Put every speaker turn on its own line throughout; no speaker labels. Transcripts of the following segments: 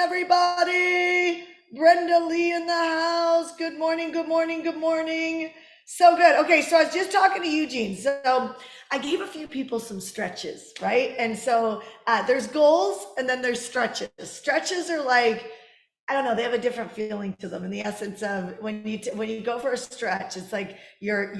everybody. Brenda Lee in the house. Good morning, good morning, good morning. So good. Okay, so I was just talking to Eugene. So I gave a few people some stretches, right? And so there's goals and then there's stretches. Stretches are like, I don't know, they have a different feeling to them in the essence of when you go for a stretch, it's like you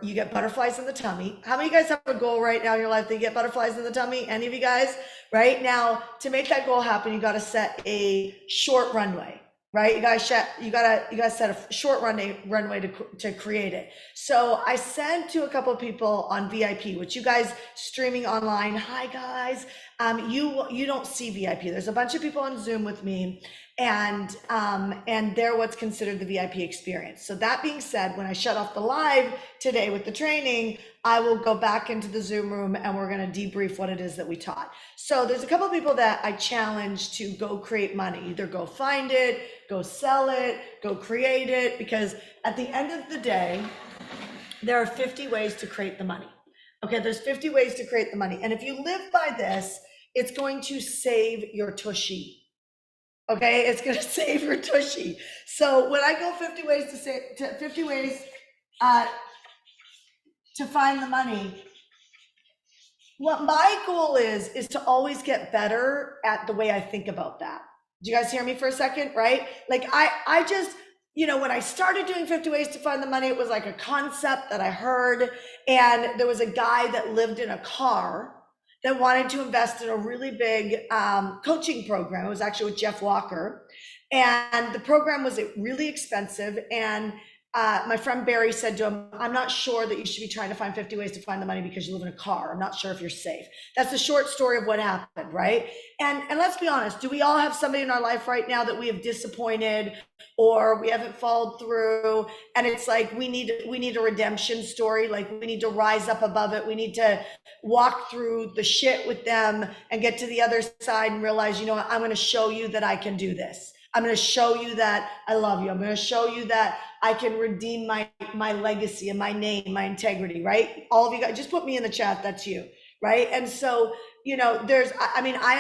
get butterflies in the tummy. How many of you guys have a goal right now in your life that you get butterflies in the tummy? Any of you guys? Right now, to make that goal happen, you got to set a short runway, right? You gotta set a short runway to create it. So I sent to a couple of people on VIP, which you guys streaming online. Hi guys, you don't see VIP. There's a bunch of people on Zoom with me, and they're what's considered the VIP experience. So that being said, when I shut off the live today with the training, I will go back into the Zoom room and we're going to debrief what it is that we taught. So there's a couple of people that I challenge to go create money, either go find it, go sell it, go create it, because at the end of the day, there are 50 ways to create the money. Okay, there's 50 ways to create the money. And if you live by this, it's going to save your tushy. Okay, it's going to save your tushy. So when I go 50 ways to find the money, what my goal is to always get better at the way I think about that. Do you guys hear me for a second? Right? Like I just, when I started doing 50 ways to find the money, it was like a concept that I heard, and there was a guy that lived in a car that wanted to invest in a really big coaching program. It was actually with Jeff Walker. And the program was really expensive. And my friend Barry said to him, I'm not sure that you should be trying to find 50 ways to find the money because you live in a car. I'm not sure if you're safe. That's the short story of what happened, right? And let's be honest, do we all have somebody in our life right now that we have disappointed or we haven't followed through? And it's like we need a redemption story. Like we need to rise up above it. We need to walk through the shit with them and get to the other side and realize, you know what, I'm going to show you that I can do this. I'm going to show you that I love you. I'm going to show you that I can redeem my legacy and my name, my integrity, right? All of you guys, just put me in the chat. That's you, right? And so, I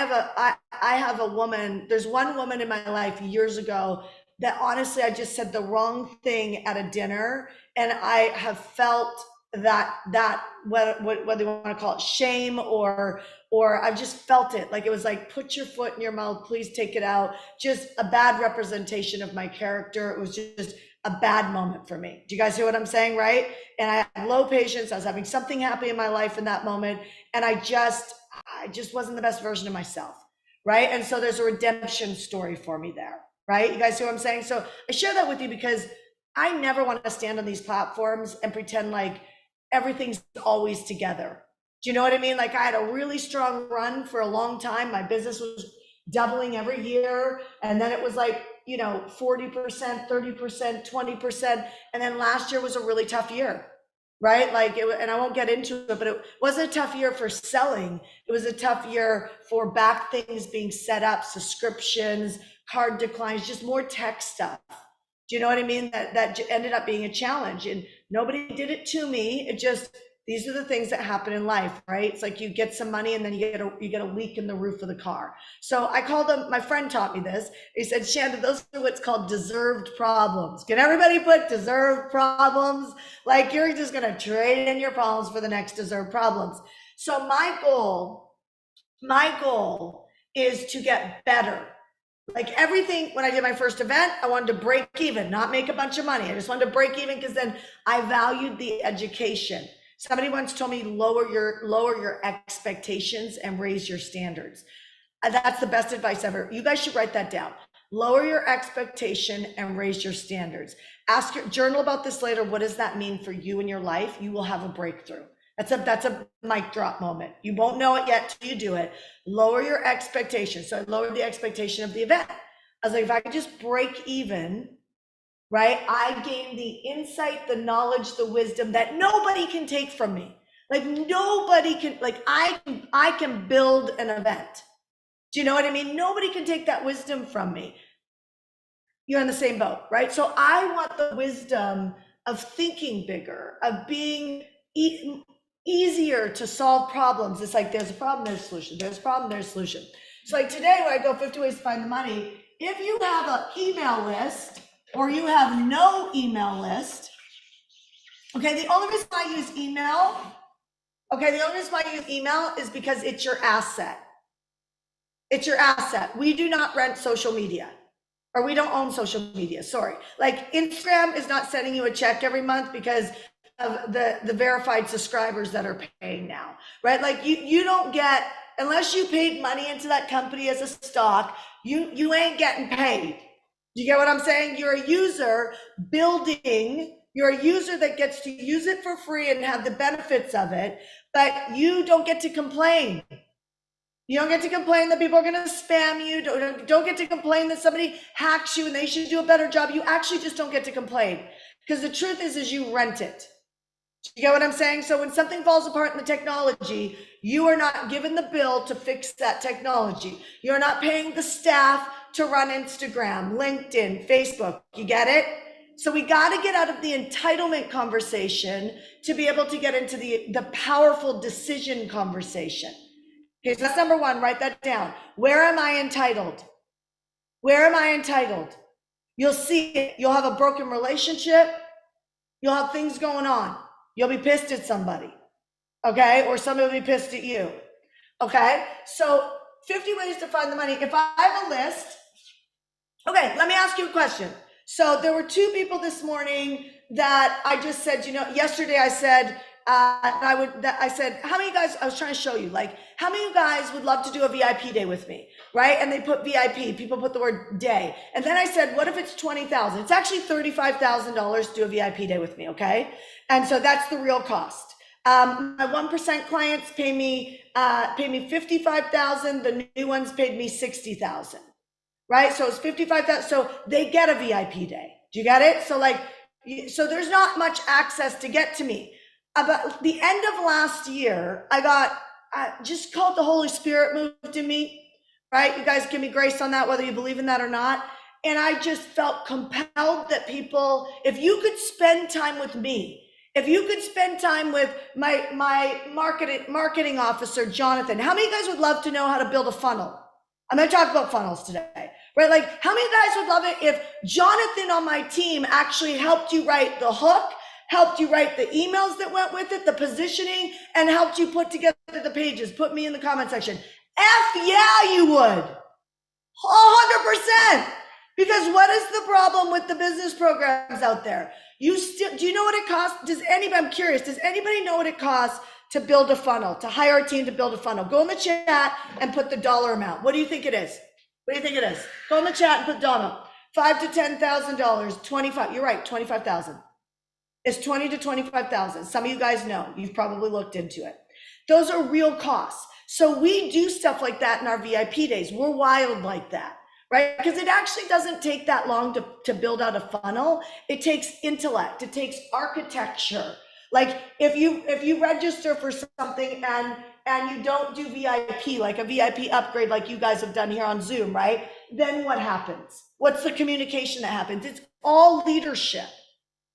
have a woman, there's one woman in my life years ago that honestly, I just said the wrong thing at a dinner. And I have felt that whether you want to call it shame or I've just felt it. Like it was like, put your foot in your mouth, please take it out. Just a bad representation of my character. It was just a bad moment for me. Do you guys hear what I'm saying, right? And I had low patience. I was having something happen in my life in that moment. And I just wasn't the best version of myself, right? And so there's a redemption story for me there, right? You guys see what I'm saying? So I share that with you because I never want to stand on these platforms and pretend like everything's always together. Do you know what I mean? Like I had a really strong run for a long time. My business was doubling every year. And then it was like, 40%, 30%, 20%. And then last year was a really tough year, right? Like and I won't get into it, but it wasn't a tough year for selling. It was a tough year for back things being set up, subscriptions, card declines, just more tech stuff. Do you know what I mean? That ended up being a challenge, and nobody did it to me. It just, these are the things that happen in life, right? It's like you get some money and then you get a leak in the roof of the car. So I called them, my friend taught me this. He said, Shanda, those are what's called deserved problems. Can everybody put deserved problems? Like you're just going to trade in your problems for the next deserved problems. So my goal is to get better. Like everything, when I did my first event, I wanted to break even, not make a bunch of money. I just wanted to break even because then I valued the education. Somebody once told me lower your expectations and raise your standards. That's the best advice ever. You guys should write that down. Lower your expectation and raise your standards. Ask your journal about this later. What does that mean for you in your life? You will have a breakthrough. That's a mic drop moment. You won't know it yet till you do it. Lower your expectations. So I lowered the expectation of the event. I was like, if I could just break even, right? I gain the insight, the knowledge, the wisdom that nobody can take from me. Like nobody can, like I can build an event. Do you know what I mean? Nobody can take that wisdom from me. You're in the same boat, right? So I want the wisdom of thinking bigger, of being easier to solve problems. It's like, there's a problem, there's a solution. There's a problem, there's a solution. So like today when I go 50 ways to find the money, if you have an email list or you have no email list, okay, the only reason I use email, is because it's your asset. It's your asset. We do not rent social media, or we don't own social media. Sorry. Like Instagram is not sending you a check every month because of the verified subscribers that are paying now, right? Like you don't get, unless you paid money into that company as a stock, you ain't getting paid. Do you get what I'm saying? You're a user building, you're a user that gets to use it for free and have the benefits of it, but you don't get to complain. You don't get to complain that people are going to spam you. Don't get to complain that somebody hacks you and they should do a better job. You actually just don't get to complain, because the truth is you rent it. You get what I'm saying? So when something falls apart in the technology, you are not given the bill to fix that technology. You're not paying the staff to run Instagram, LinkedIn, Facebook. You get it? So we got to get out of the entitlement conversation to be able to get into the powerful decision conversation. Okay, so that's number one. Write that down. Where am I entitled? Where am I entitled? You'll see it. You'll have a broken relationship. You'll have things going on. You'll be pissed at somebody, okay? Or somebody will be pissed at you, okay? So 50 ways to find the money. If I have a list, okay, let me ask you a question. So there were two people this morning that I just said, yesterday I said, I said, how many guys, I was trying to show you, like, how many of you guys would love to do a VIP day with me, right? And they put VIP, people put the word day. And then I said, what if it's 20,000? It's actually $35,000 to do a VIP day with me, okay? And so that's the real cost. My 1% clients pay me 55,000. The new ones paid me 60,000, right? So it's 55,000. So they get a VIP day. Do you get it? So there's not much access to get to me. About the end of last year, I got just called the Holy Spirit moved in me, right? You guys give me grace on that, whether you believe in that or not. And I just felt compelled that people, if you could spend time with me, if you could spend time with my marketing officer, Jonathan, how many of you guys would love to know how to build a funnel? I'm going to talk about funnels today, right? Like, how many of you guys would love it if Jonathan on my team actually helped you write the hook, helped you write the emails that went with it, the positioning, and helped you put together the pages? Put me in the comment section. Yeah, you would. 100%. Because what is the problem with the business programs out there? Do you know what it costs? I'm curious, does anybody know what it costs to build a funnel, to hire a team to build a funnel? Go in the chat and put the dollar amount. What do you think it is? What do you think it is? Go in the chat and put dollar amount. $5,000 to $10,000, 25. You're right, 25,000. It's 20 to 25,000. Some of you guys know, you've probably looked into it. Those are real costs. So we do stuff like that in our VIP days. We're wild like that, right? Because it actually doesn't take that long to build out a funnel. It takes intellect. It takes architecture. Like if you register for something and you don't do VIP, like a VIP upgrade like you guys have done here on Zoom, right? Then what happens? What's the communication that happens? It's all leadership.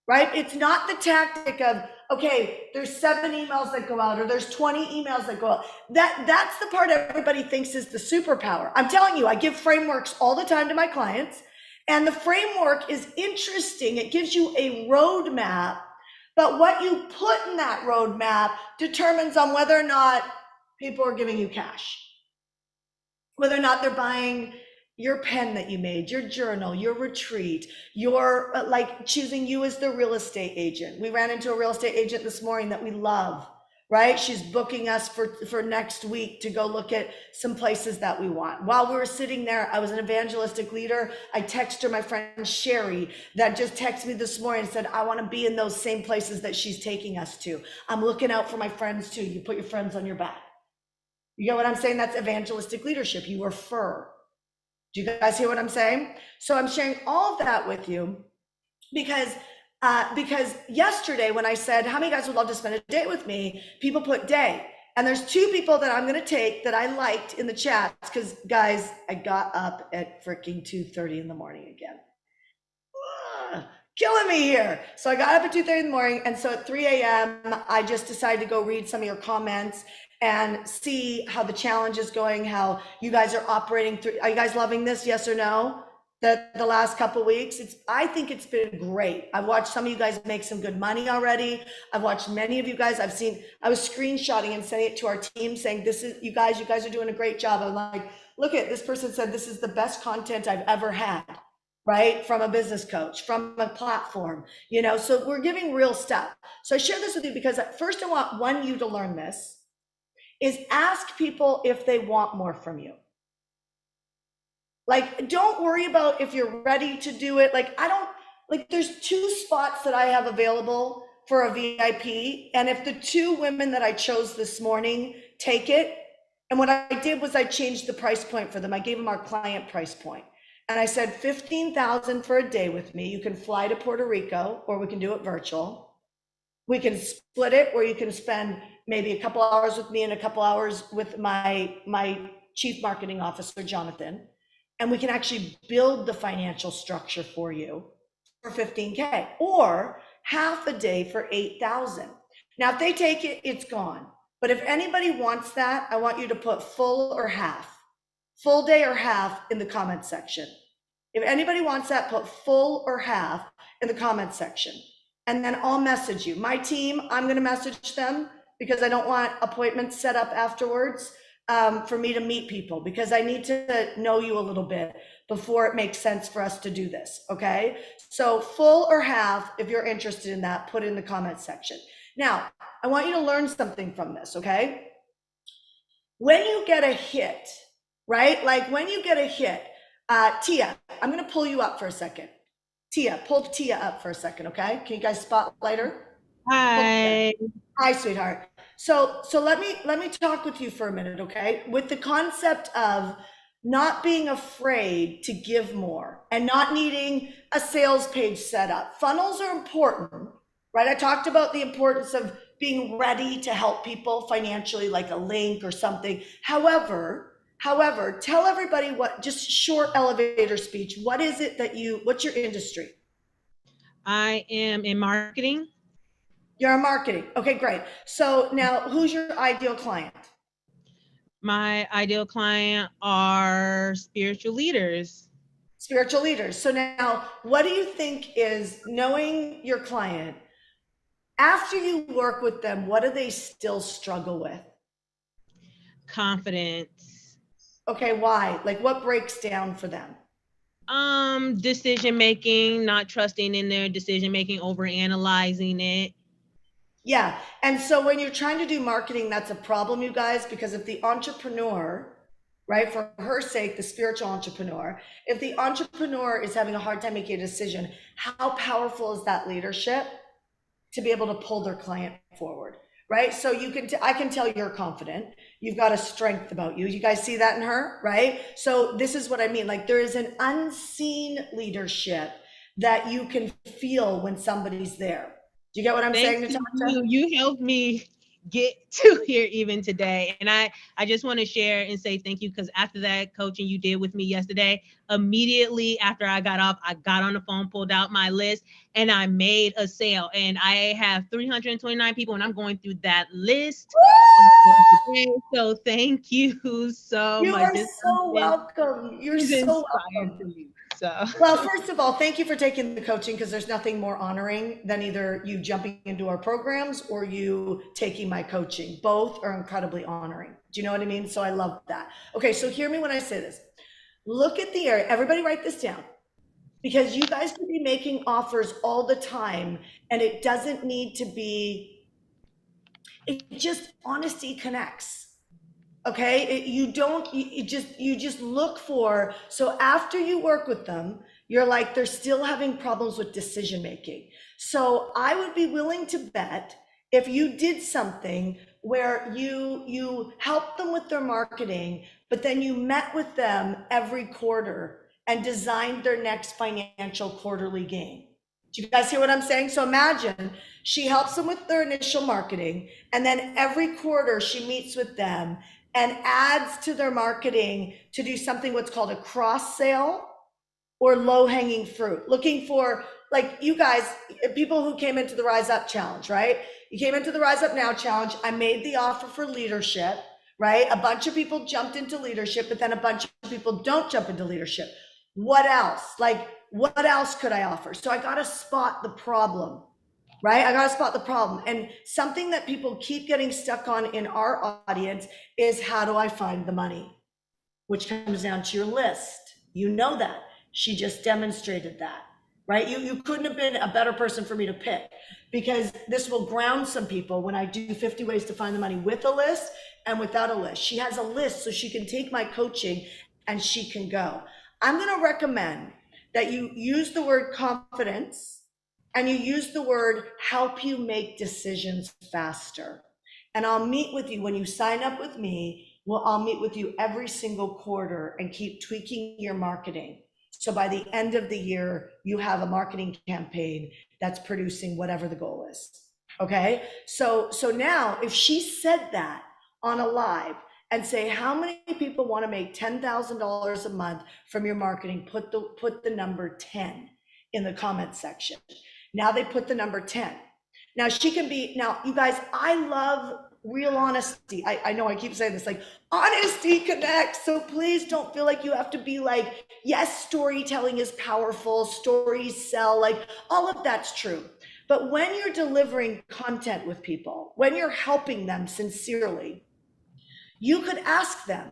Right? It's not the tactic of, okay, there's 7 emails that go out or there's 20 emails that go out. That's the part everybody thinks is the superpower. I'm telling you, I give frameworks all the time to my clients, and the framework is interesting. It gives you a roadmap, but what you put in that roadmap determines on whether or not people are giving you cash, whether or not they're buying your pen that you made, your journal, your retreat, your like choosing you as the real estate agent. We ran into a real estate agent this morning that we love, right? She's booking us for next week to go look at some places that we want. While we were sitting there, I was an evangelistic leader. I texted her, my friend Sherry, that just texted me this morning and said, I want to be in those same places that she's taking us to. I'm looking out for my friends too. You put your friends on your back. You get what I'm saying? That's evangelistic leadership. You refer. Do you guys hear what I'm saying? So I'm sharing all of that with you because yesterday when I said, how many guys would love to spend a day with me? People put day. And there's 2 people that I'm going to take that I liked in the chats because, guys, I got up at freaking 2:30 in the morning again. Killing me here. So I got up at 2:30 in the morning. And so at 3 a.m., I just decided to go read some of your comments and see how the challenge is going, how you guys are operating through. Are you guys loving this? Yes or no? The last couple of weeks, I think it's been great. I've watched some of you guys make some good money already. I've watched many of you guys. I was screenshotting and sending it to our team saying, this is, you guys are doing a great job. I'm like, look at this person said, this is the best content I've ever had, right? From a business coach, from a platform, so we're giving real stuff. So I share this with you because first I want you to learn this, is ask people if they want more from you. Like, don't worry about if you're ready to do it. There's 2 spots that I have available for a VIP. And if the 2 women that I chose this morning take it, and what I did was I changed the price point for them. I gave them our client price point. And I said, $15,000 for a day with me. You can fly to Puerto Rico, or we can do it virtual. We can split it where you can spend maybe a couple hours with me and a couple hours with my chief marketing officer, Jonathan. And we can actually build the financial structure for you for $15K, or half a day for $8,000. Now, if they take it, it's gone. But if anybody wants that, I want you to put full or half, full day or half in the comment section. If anybody wants that, put full or half in the comment section. And then I'll message you. My team, I'm going to message them because I don't want appointments set up afterwards. For me to meet people, because I need to know you a little bit before it makes sense for us to do this. Okay. So full or half, if you're interested in that, put it in the comment section. Now, I want you to learn something from this. Okay. When you get a hit, right? Like when you get a hit, Tia, I'm going to pull you up for a second. Tia, pull Tia up for a second. Okay. Can you guys spotlight her?
Hi.
Hi, sweetheart. So let me talk with you for a minute, okay? With the concept of not being afraid to give more and not needing a sales page set up. Funnels are important, right? I talked about the importance of being ready to help people financially, like a link or something. However, tell everybody just short elevator speech. What is it what's your industry?
I am in marketing.
You're in marketing. Okay, great. So now who's your ideal client?
My ideal client are spiritual leaders.
Spiritual leaders. So now what do you think is, knowing your client, after you work with them, what do they still struggle with?
Confidence.
Okay, why? Like what breaks down for them?
Decision making, not trusting in their decision making, over analyzing it.
Yeah. And so when you're trying to do marketing, that's a problem, you guys, because if the entrepreneur, right, for her sake, the spiritual entrepreneur, if the entrepreneur is having a hard time making a decision, how powerful is that leadership to be able to pull their client forward, right? So I can tell you're confident. You've got a strength about you. You guys see that in her, right? So this is what I mean. Like there is an unseen leadership that you can feel when somebody's there. Do you get what I'm saying, Natasha?
You helped me get to here even today. And I just want to share and say thank you, because after that coaching you did with me yesterday, immediately after I got off, I got on the phone, pulled out my list, and I made a sale. And I have 329 people, and I'm going through that list. So thank you so much.
You are so welcome. You're so welcome.
So.
Well, first of all, thank you for taking the coaching, because there's nothing more honoring than either you jumping into our programs or you taking my coaching. Both are incredibly honoring. Do you know what I mean? So I love that. Okay, so hear me when I say this. Look at the area. Everybody write this down, because you guys could be making offers all the time, and it doesn't need to be, it just, honesty connects. Okay, you just look for, so after you work with them, you're like, they're still having problems with decision making. So I would be willing to bet if you did something where you helped them with their marketing, but then you met with them every quarter and designed their next financial quarterly gain. Do you guys hear what I'm saying? So imagine she helps them with their initial marketing, and then every quarter she meets with them and adds to their marketing to do something what's called a cross sale or low hanging fruit, looking for like you guys, people who came into the Rise Up Challenge, right? You came into the Rise Up Now Challenge. I made the offer for leadership, right? A bunch of people jumped into leadership, but then a bunch of people don't jump into leadership. What else? Like, what else could I offer? So I got to spot the problem, right? I got to spot the problem. And something that people keep getting stuck on in our audience is, how do I find the money? Which comes down to your list. You know that. She just demonstrated that, right? You couldn't have been a better person for me to pick, because this will ground some people when I do 50 ways to find the money with a list and without a list. She has a list so she can take my coaching and she can go. I'm going to recommend that you use the word confidence and you use the word help you make decisions faster. And I'll meet with you when you sign up with me. Well, I'll meet with you every single quarter and keep tweaking your marketing. So by the end of the year, you have a marketing campaign that's producing whatever the goal is. Okay. So now if she said that on a live and say, how many people want to make $10,000 a month from your marketing? Put the number 10 in the comment section. Now they put the number 10. Now she can be, now you guys, I love real honesty. I know I keep saying this, like, honesty connects. So please don't feel like you have to be like, yes, storytelling is powerful, stories sell, like all of that's true. But when you're delivering content with people, when you're helping them sincerely, you could ask them,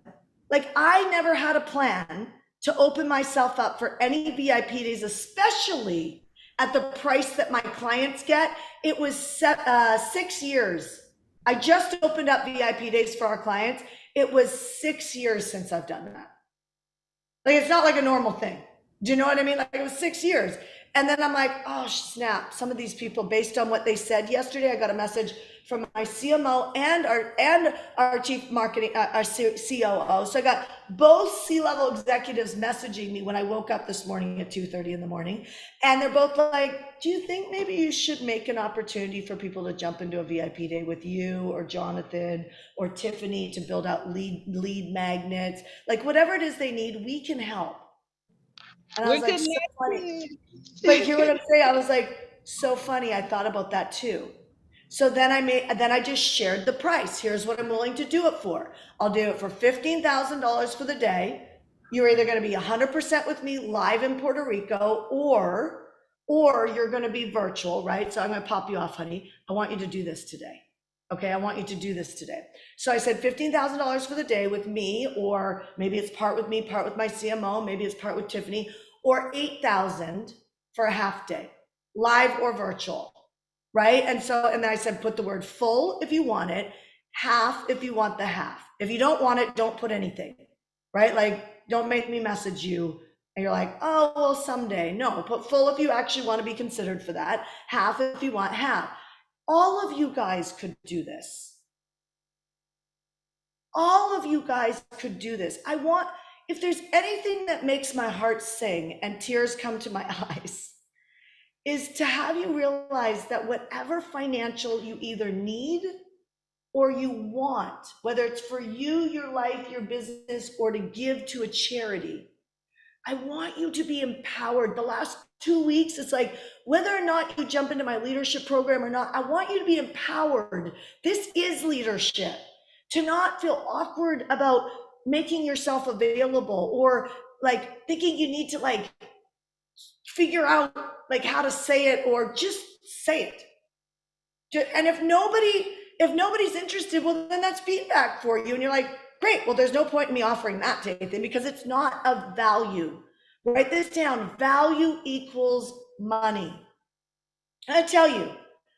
like, I never had a plan to open myself up for any VIP days, especially at the price that my clients get. It was 6 years. I just opened up VIP days for our clients. It was 6 years since I've done that. Like, it's not like a normal thing. Do you know what I mean? Like, it was 6 years. And then I'm like, oh, snap. Some of these people, based on what they said yesterday, I got a message from my CMO and our chief marketing, our COO. So I got both C-level executives messaging me when I woke up this morning at 2:30 in the morning. And they're both like, do you think maybe you should make an opportunity for people to jump into a VIP day with you or Jonathan or Tiffany to build out lead magnets? Like, whatever it is they need, we can help. And I was like, so funny. But hear what I'm saying? I was like, so funny. I thought about that too. So then I just shared the price. Here's what I'm willing to do it for. I'll do it for $15,000 for the day. You're either going to be 100% with me live in Puerto Rico, or you're going to be virtual, right? So I'm going to pop you off, honey. I want you to do this today. Okay, I want you to do this today. So I said $15,000 for the day with me, or maybe it's part with me, part with my CMO, maybe it's part with Tiffany, or $8,000 for a half day, live or virtual. Right? And then I said, put the word full if you want it, half if you want the half. If you don't want it, don't put anything, right? Like, don't make me message you and you're like, oh, well, someday. No, put full if you actually want to be considered for that, half if you want half. All of you guys could do this. All of you guys could do this. If there's anything that makes my heart sing and tears come to my eyes, is to have you realize that whatever financial you either need or you want, whether it's for you, your life, your business, or to give to a charity, I want you to be empowered. The last 2 weeks, it's like, whether or not you jump into my leadership program or not, I want you to be empowered. This is leadership. To not feel awkward about making yourself available, or like thinking you need to like figure out like how to say it, or just say it. And if nobody's interested, well, then that's feedback for you. And you're like, great, well, there's no point in me offering that to anything because it's not of value. Write this down. Value equals money. And I tell you,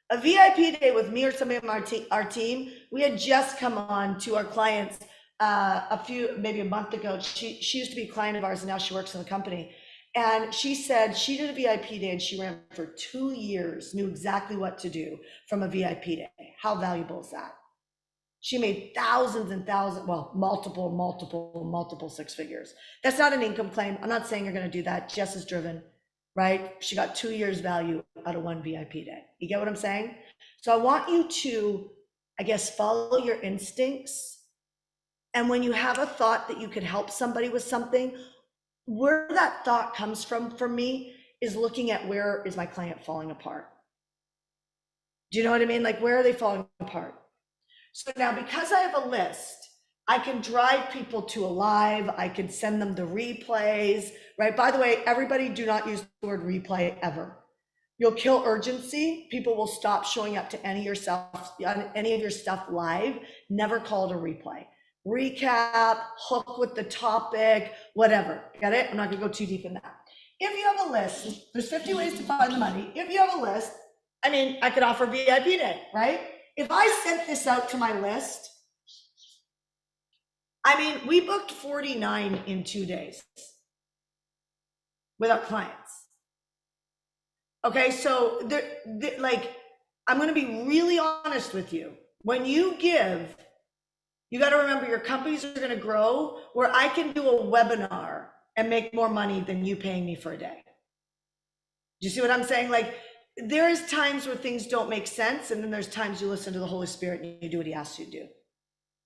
a VIP day with me or somebody on our team, we had just come on to our clients maybe a month ago. She used to be a client of ours and now she works in the company. And she said she did a VIP day and she ran for 2 years, knew exactly what to do from a VIP day. How valuable is that? She made thousands and thousands, well, multiple six figures. That's not an income claim. I'm not saying you're going to do that. Jess is driven, right? She got 2 years value out of one VIP day. You get what I'm saying? So I want you to, I guess, follow your instincts. And when you have a thought that you could help somebody with something, where that thought comes from for me is looking at where is my client falling apart. Do you know what I mean? Like, where are they falling apart? So now, because I have a list, I can drive people to a live. I can send them the replays, right? By the way, everybody do not use the word replay ever. You'll kill urgency. People will stop showing up to any of your stuff live. Never call it a replay. Recap, hook with the topic, whatever. Get it? I'm not gonna go too deep in that. If you have a list, there's 50 ways to find the money. If you have a list, I mean, I could offer VIP day, right? If I sent this out to my list, I mean, we booked 49 in 2 days with our clients. Okay, so like, I'm gonna be really honest with you. When you give, you gotta remember your companies are gonna grow where I can do a webinar and make more money than you paying me for a day. Do you see what I'm saying? Like, there is times where things don't make sense, and then there's times you listen to the Holy Spirit and you do what he asks you to do.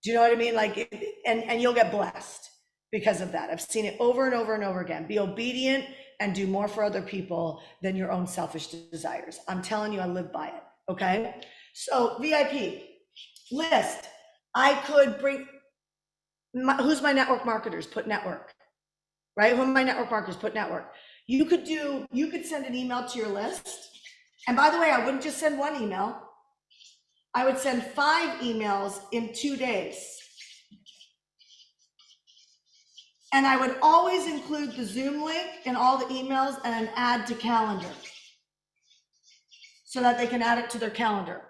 Do you know what I mean? Like, and you'll get blessed because of that. I've seen it over and over and over again. Be obedient and do more for other people than your own selfish desires. I'm telling you, I live by it. Okay. So VIP list, I could bring, who's my network marketers? Put network, right? Who are my network marketers? Put network. You could send an email to your list. And by the way, I wouldn't just send one email. I would send 5 emails in 2 days. And I would always include the Zoom link in all the emails and an add to calendar so that they can add it to their calendar.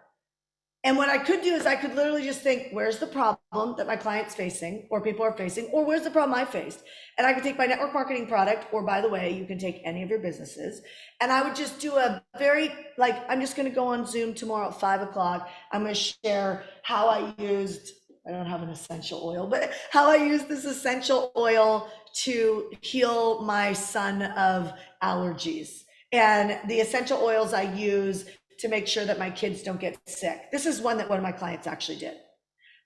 And what I could do is I could literally just think, where's the problem that my client's facing or people are facing, or where's the problem I faced? And I could take my network marketing product, or by the way, you can take any of your businesses. And I would just do a very, like, I'm just going to go on Zoom tomorrow at 5 o'clock. I'm going to share how I used, I don't have an essential oil, but how I used this essential oil to heal my son of allergies, and the essential oils I use to make sure that my kids don't get sick. This is one that one of my clients actually did.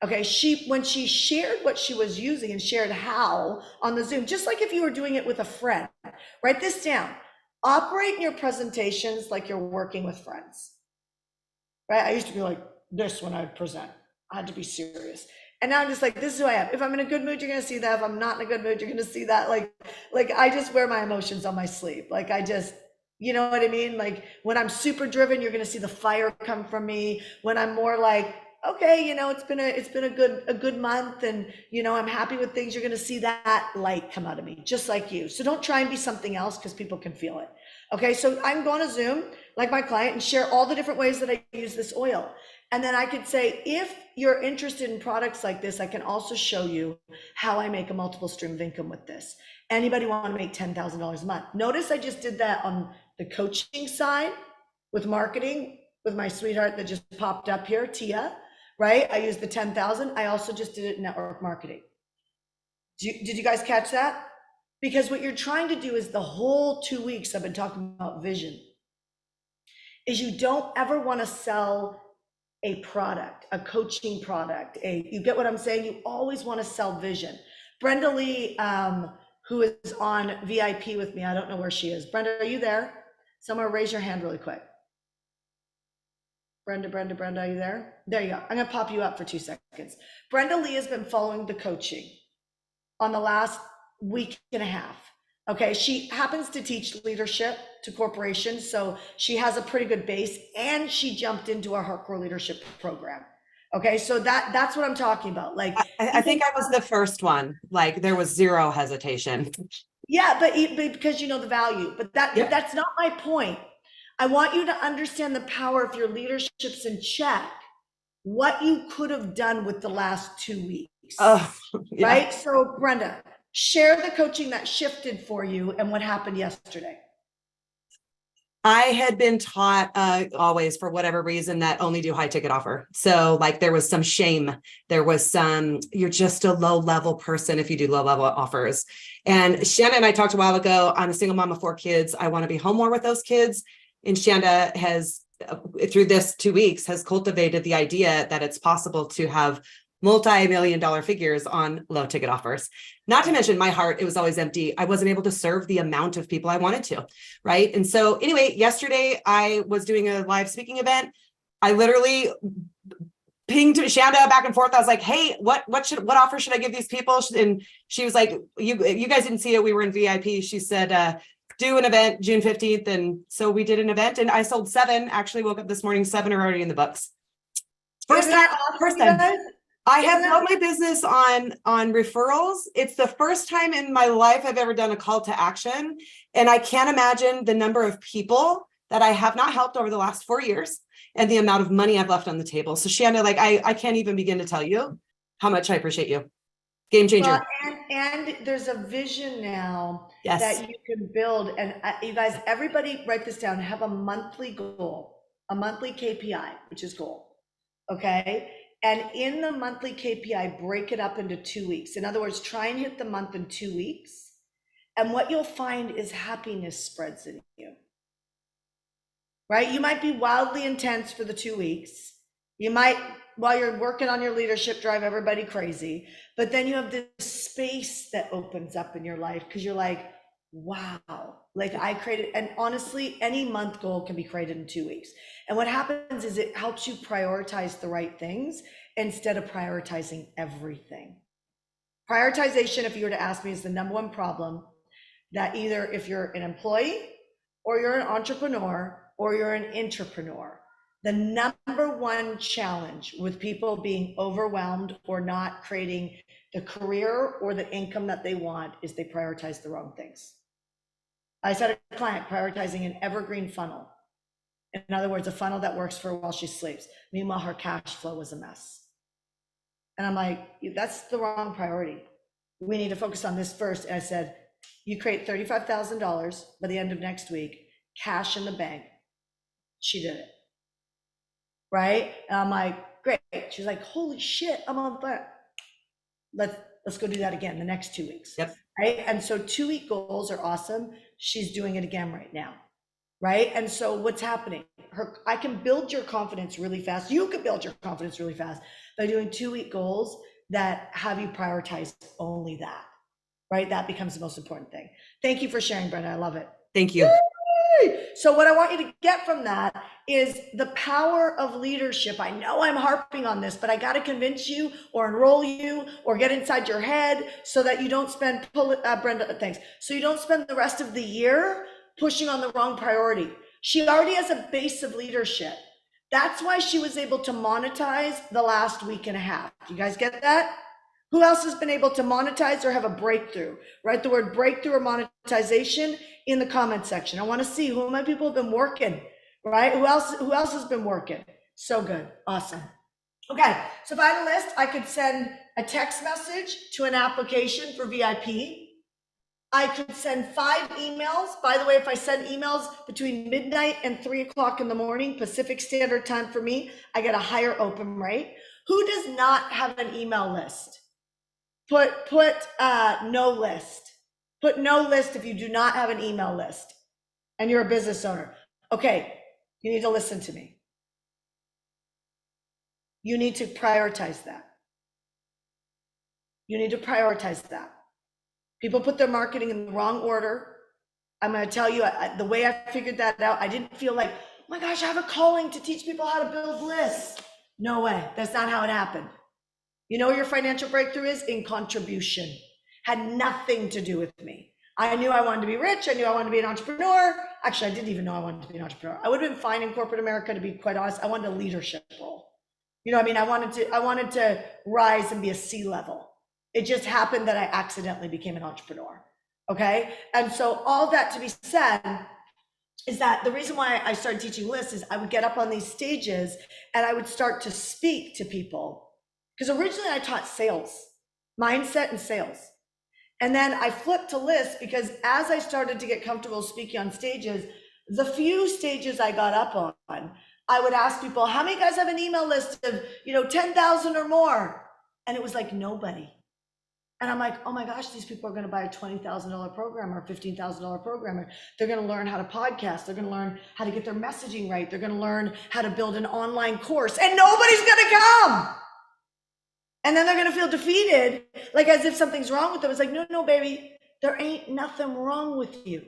Okay, when she shared what she was using and shared how on the Zoom, just like if you were doing it with a friend, write this down. Operate in your presentations like you're working with friends, right? I used to be like this when I would present. I had to be serious. And now I'm just like, this is who I am. If I'm in a good mood, you're gonna see that. If I'm not in a good mood, you're gonna see that. Like I just wear my emotions on my sleeve. Like you know what I mean? Like, when I'm super driven, you're going to see the fire come from me. When I'm more like, okay, you know, it's been a good month, and, you know, I'm happy with things, you're going to see that light come out of me, just like you. So don't try and be something else, because people can feel it. Okay. So I'm going to Zoom like my client and share all the different ways that I use this oil. And then I could say, if you're interested in products like this, I can also show you how I make a multiple stream of income with this. Anybody want to make $10,000 a month? Notice I just did that on the coaching side with marketing with my sweetheart that just popped up here, Tia, right? I used the 10,000. I also just did it in network marketing. Did you guys catch that? Because what you're trying to do is, the whole 2 weeks I've been talking about vision, is you don't ever want to sell a product, a coaching product. You get what I'm saying? You always want to sell vision. Brenda Lee, who is on VIP with me, I don't know where she is. Brenda, are you there? Somewhere, raise your hand really quick. Brenda, are you there? There you go. I'm gonna pop you up for 2 seconds. Brenda Lee has been following the coaching on the last week and a half. Okay, she happens to teach leadership to corporations, so she has a pretty good base, and she jumped into our hardcore leadership program. Okay, so that's what I'm talking about. Like,
I think I was the first one. Like, there was zero hesitation.
Yeah, but because you know the value, but that's not my point. I want you to understand the power if your leadership's in check, what you could have done with the last 2 weeks.
Oh, yeah.
Right? So Brenda, share the coaching that shifted for you and what happened yesterday.
I had been taught always, for whatever reason, that only do high ticket offer. So like, there was some shame. There was some, you're just a low level person if you do low level offers. And Shanna and I talked a while ago, I'm a single mom of 4 kids. I want to be home more with those kids. And Shanda has, through this 2 weeks, has cultivated the idea that it's possible to have multi-million dollar figures on low ticket offers. Not to mention my heart, it was always empty. I wasn't able to serve the amount of people I wanted to, right? And so anyway, yesterday I was doing a live speaking event. I literally pinged Shanda back and forth. I was like, hey, what offer should I give these people? And she was like, you guys didn't see it. We were in VIP. She said, do an event June 15th. And so we did an event and I sold 7. Actually woke up this morning, 7 are already in the books. First
Isn't that
time,
awesome,
first
you
time.
guys?
I have
Isn't
built my business on referrals. It's the first time in my life I've ever done a call to action. And I can't imagine the number of people that I have not helped over the last 4 years and the amount of money I've left on the table. So Shanda, like I can't even begin to tell you how much I appreciate you. Game changer.
Well, and there's a vision now
Yes.
that you can build. And you guys, everybody write this down, have a monthly goal, a monthly KPI, which is goal. Okay. And in the monthly KPI, break it up into 2 weeks. In other words, try and hit the month in 2 weeks. And what you'll find is happiness spreads in you. Right? You might be wildly intense for the 2 weeks. You might, while you're working on your leadership, drive everybody crazy. But then you have this space that opens up in your life because you're like, wow, like I created, and honestly, any month goal can be created in 2 weeks. And what happens is it helps you prioritize the right things instead of prioritizing everything. Prioritization, if you were to ask me, is the number one problem that either if you're an employee or you're an entrepreneur or you're an entrepreneur, the number one challenge with people being overwhelmed or not creating the career or the income that they want is they prioritize the wrong things. I said a client prioritizing an evergreen funnel. In other words, a funnel that works for her while she sleeps. Meanwhile, her cash flow was a mess. And I'm like, that's the wrong priority. We need to focus on this first. And I said, you create $35,000 by the end of next week, cash in the bank. She did it. Right? And I'm like, great. She's like, holy shit, I'm on fire. Let's go do that again the next 2 weeks.
Yep.
Right? And so 2 week goals are awesome. She's doing it again right now. Right? And so what's happening? I can build your confidence really fast. You can build your confidence really fast by doing 2 week goals that have you prioritize only that. Right? That becomes the most important thing. Thank you for sharing, Brenda. I love it.
Thank you.
So what I want you to get from that is the power of leadership. I know I'm harping on this, but I got to convince you or enroll you or get inside your head so that you don't spend, Brenda, thanks. So you don't spend the rest of the year pushing on the wrong priority. She already has a base of leadership. That's why she was able to monetize the last week and a half. You guys get that? Who else has been able to monetize or have a breakthrough? Write the word breakthrough or monetization in the comment section. I want to see who my people have been working, right? Who else has been working? So good. Awesome. Okay. So if I had a list, I could send a text message to an application for VIP. I could send 5 emails. By the way, if I send emails between midnight and 3 o'clock in the morning, Pacific Standard Time for me, I get a higher open rate. Who does not have an email list? Put no list. Put no list if you do not have an email list and you're a business owner. Okay, you need to listen to me. You need to prioritize that. You need to prioritize that. People put their marketing in the wrong order. I'm going to tell you, the way I figured that out, I didn't feel like, oh my gosh, I have a calling to teach people how to build lists. No way. That's not how it happened. You know where your financial breakthrough is? In contribution. Had nothing to do with me. I knew I wanted to be rich. I knew I wanted to be an entrepreneur. Actually, I didn't even know I wanted to be an entrepreneur. I would have been fine in corporate America, to be quite honest. I wanted a leadership role. You know what I mean? I wanted to rise and be a C-level. It just happened that I accidentally became an entrepreneur. Okay. And so all that to be said is that the reason why I started teaching lists is I would get up on these stages and I would start to speak to people. Because originally I taught sales, mindset and sales. And then I flipped to lists because as I started to get comfortable speaking on stages, the few stages I got up on, I would ask people, how many guys have an email list of, 10,000 or more? And it was like nobody. And I'm like, oh my gosh, these people are going to buy a $20,000 program or a $15,000 program. They're going to learn how to podcast. They're going to learn how to get their messaging right. They're going to learn how to build an online course and nobody's going to come. And then they're going to feel defeated, like as if something's wrong with them. It's like, no, no, baby, there ain't nothing wrong with you.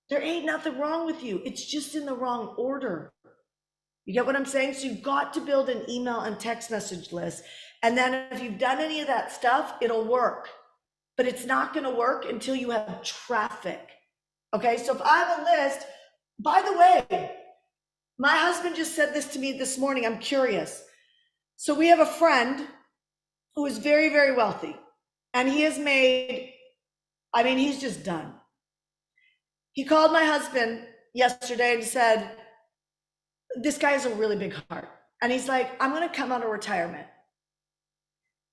There ain't nothing wrong with you. It's just in the wrong order. You get what I'm saying? So you've got to build an email and text message list. And then if you've done any of that stuff, it'll work. But it's not going to work until you have traffic. Okay, so if I have a list, by the way, my husband just said this to me this morning. I'm curious. So we have a friend who is very, very wealthy. And he has made, I mean, he's just done. He called my husband yesterday and said, this guy has a really big heart. And he's like, I'm going to come out of retirement.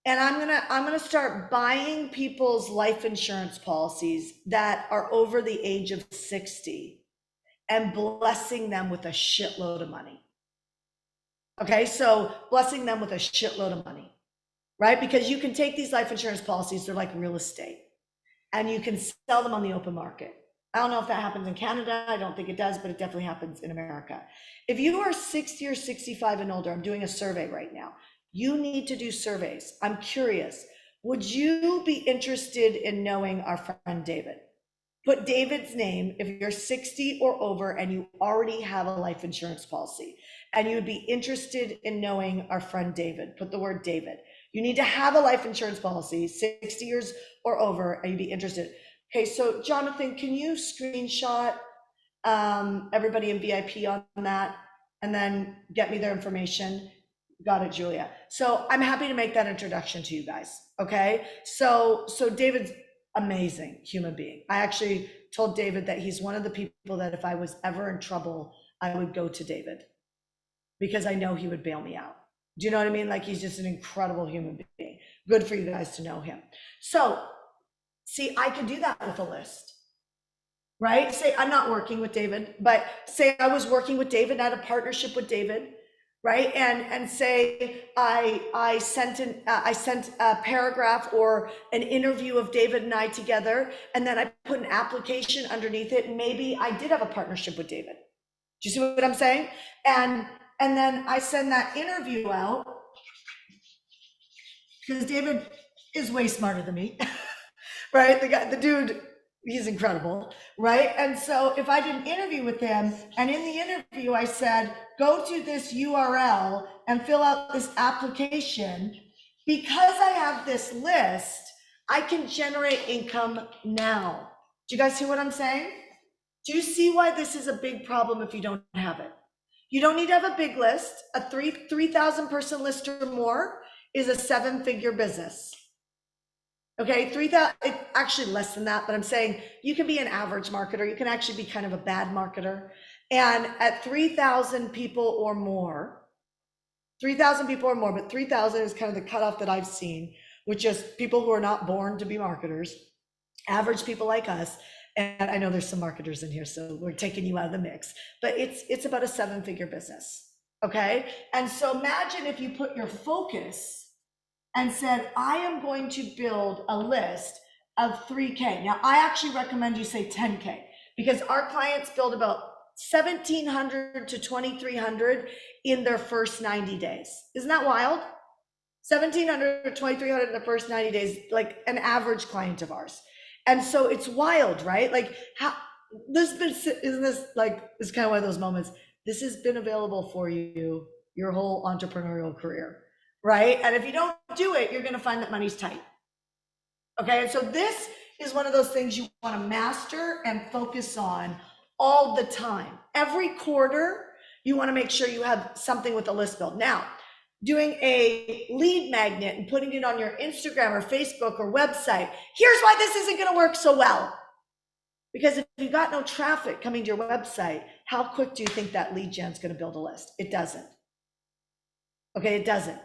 And I'm going to start buying people's life insurance policies that are over the age of 60 and blessing them with a shitload of money. Okay, so blessing them with a shitload of money, right? Because you can take these life insurance policies, they're like real estate, and you can sell them on the open market. I don't know if that happens in Canada. I don't think it does, but it definitely happens in America. If you are 60 or 65 and older, I'm doing a survey right now. You need to do surveys. I'm curious, would you be interested in knowing our friend David? Put David's name if you're 60 or over and you already have a life insurance policy and you'd be interested in knowing our friend David. Put the word David. You need to have a life insurance policy, 60 years or over, and you'd be interested. Okay, so Jonathan, can you screenshot everybody in VIP on that and then get me their information? Got it, Julia. So I'm happy to make that introduction to you guys. Okay, so David's amazing human being. I actually told David that he's one of the people that if I was ever in trouble, I would go to David because I know he would bail me out. Do you know what I mean? Like, he's just an incredible human being. Good for you guys to know him. So see, I could do that with a list, right? Say I'm not working with David, but say I was working with David and I had a partnership with David, right? And say I sent a paragraph or an interview of David and I together, and then I put an application underneath it. Maybe I did have a partnership with David. Do you see what I'm saying? And then I send that interview out because David is way smarter than me. Right? The dude, he's incredible, right? And so if I did an interview with him, and in the interview I said, go to this URL and fill out this application, because I have this list, I can generate income now. Do you guys see what I'm saying? Do you see why this is a big problem if you don't have it? You don't need to have a big list. A 3,000 person list or more is a 7-figure business. Okay, 3,000, actually less than that, but I'm saying you can be an average marketer. You can actually be kind of a bad marketer. And at 3,000 people or more, 3,000 people or more, but 3,000 is kind of the cutoff that I've seen, which is people who are not born to be marketers, average people like us. And I know there's some marketers in here, so we're taking you out of the mix, but it's about a 7-figure business. Okay, and so imagine if you put your focus and said, I am going to build a list of 3K. Now, I actually recommend you say 10K because our clients build about 1,700 to 2,300 in their first 90 days. Isn't that wild? 1,700 to 2,300 in the first 90 days, like an average client of ours. And so it's wild, right? Like, how this has been, isn't this like, it's kind of one of those moments. This has been available for you your whole entrepreneurial career. Right? And if you don't do it, you're going to find that money's tight. Okay. And so this is one of those things you want to master and focus on all the time. Every quarter, you want to make sure you have something with a list build. Now, doing a lead magnet and putting it on your Instagram or Facebook or website. Here's why this isn't going to work so well. Because if you got no traffic coming to your website, how quick do you think that lead gen's going to build a list? It doesn't. Okay. It doesn't.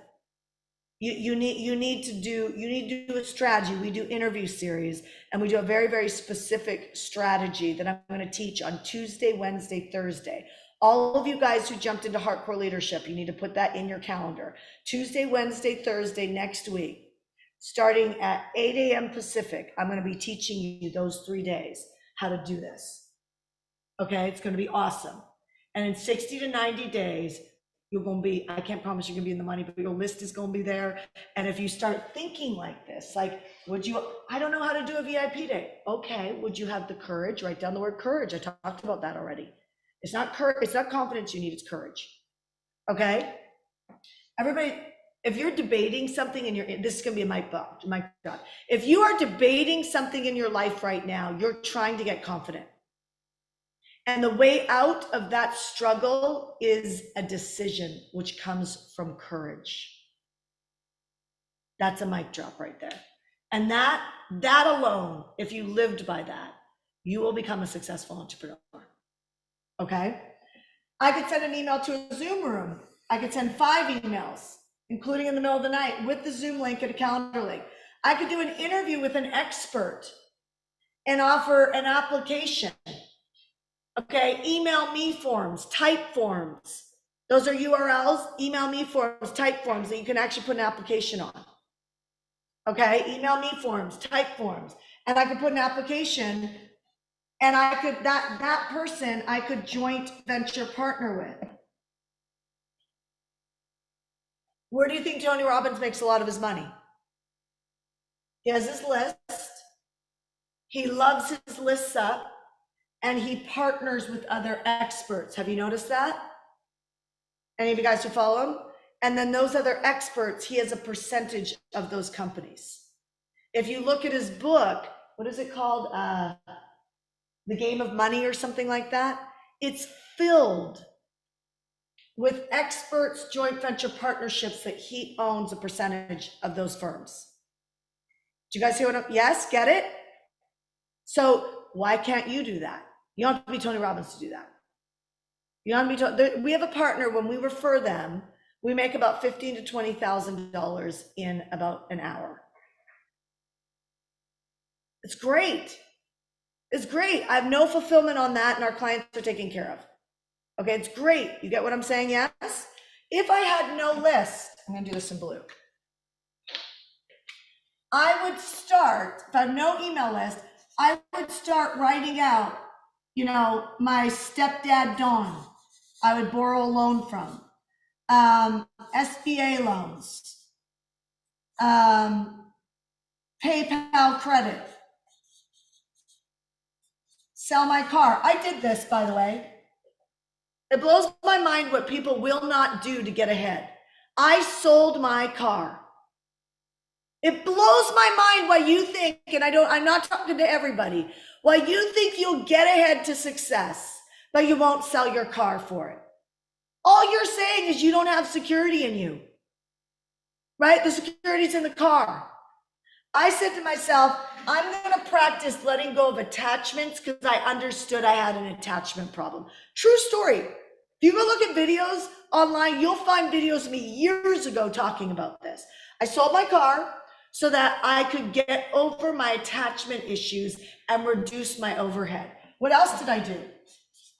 You need to do a strategy. We do interview series and we do a very, very specific strategy that I'm going to teach on Tuesday, Wednesday, Thursday. All of you guys who jumped into Hardcore Leadership, you need to put that in your calendar. Tuesday, Wednesday, Thursday next week, starting at 8 a.m. Pacific, I'm going to be teaching you those 3 days how to do this. Okay, it's going to be awesome. And in 60 to 90 days, you're going to be, I can't promise you're going to be in the money, but your list is going to be there. And if you start thinking like this, like, I don't know how to do a VIP day. Okay, would you have the courage? Write down the word courage. I talked about that already. It's not courage, it's not confidence you need, it's courage. Okay? Everybody, if you're debating something and this is going to be a mic drop. If you are debating something in your life right now, you're trying to get confident. And the way out of that struggle is a decision, which comes from courage. That's a mic drop right there. And that alone, if you lived by that, you will become a successful entrepreneur. Okay? I could send an email to a Zoom room. I could send 5 emails, including in the middle of the night, with the Zoom link and a calendar link. I could do an interview with an expert and offer an application. Okay, email me forms, type forms. Those are URLs, email me forms, type forms that you can actually put an application on. Okay, email me forms, type forms. And I could put an application, and I could, that person I could joint venture partner with. Where do you think Tony Robbins makes a lot of his money? He has his list. He loves his lists up. And he partners with other experts. Have you noticed that? Any of you guys who follow him? And then those other experts, he has a percentage of those companies. If you look at his book, what is it called? The Game of Money or something like that. It's filled with experts, joint venture partnerships that he owns a percentage of those firms. Do you guys hear what yes, get it? So why can't you do that? You don't have to be Tony Robbins to do that. You don't have to be. We have a partner. When we refer them, we make about $15,000 to $20,000 in about an hour. It's great. It's great. I have no fulfillment on that, and our clients are taken care of. Okay, it's great. You get what I'm saying? Yes. If I had no list, I'm going to do this in blue. I would start. If I have no email list, I would start writing out, my stepdad, Don, I would borrow a loan from, SBA loans, PayPal credit, sell my car. I did this, by the way. It blows my mind what people will not do to get ahead. I sold my car. It blows my mind why you think, and I'm not talking to everybody, why you think you'll get ahead to success, but you won't sell your car for it. All you're saying is you don't have security in you, right? The security's in the car. I said to myself, I'm going to practice letting go of attachments because I understood I had an attachment problem. True story. If you go look at videos online, you'll find videos of me years ago talking about this. I sold my car so that I could get over my attachment issues and reduce my overhead. What else did I do?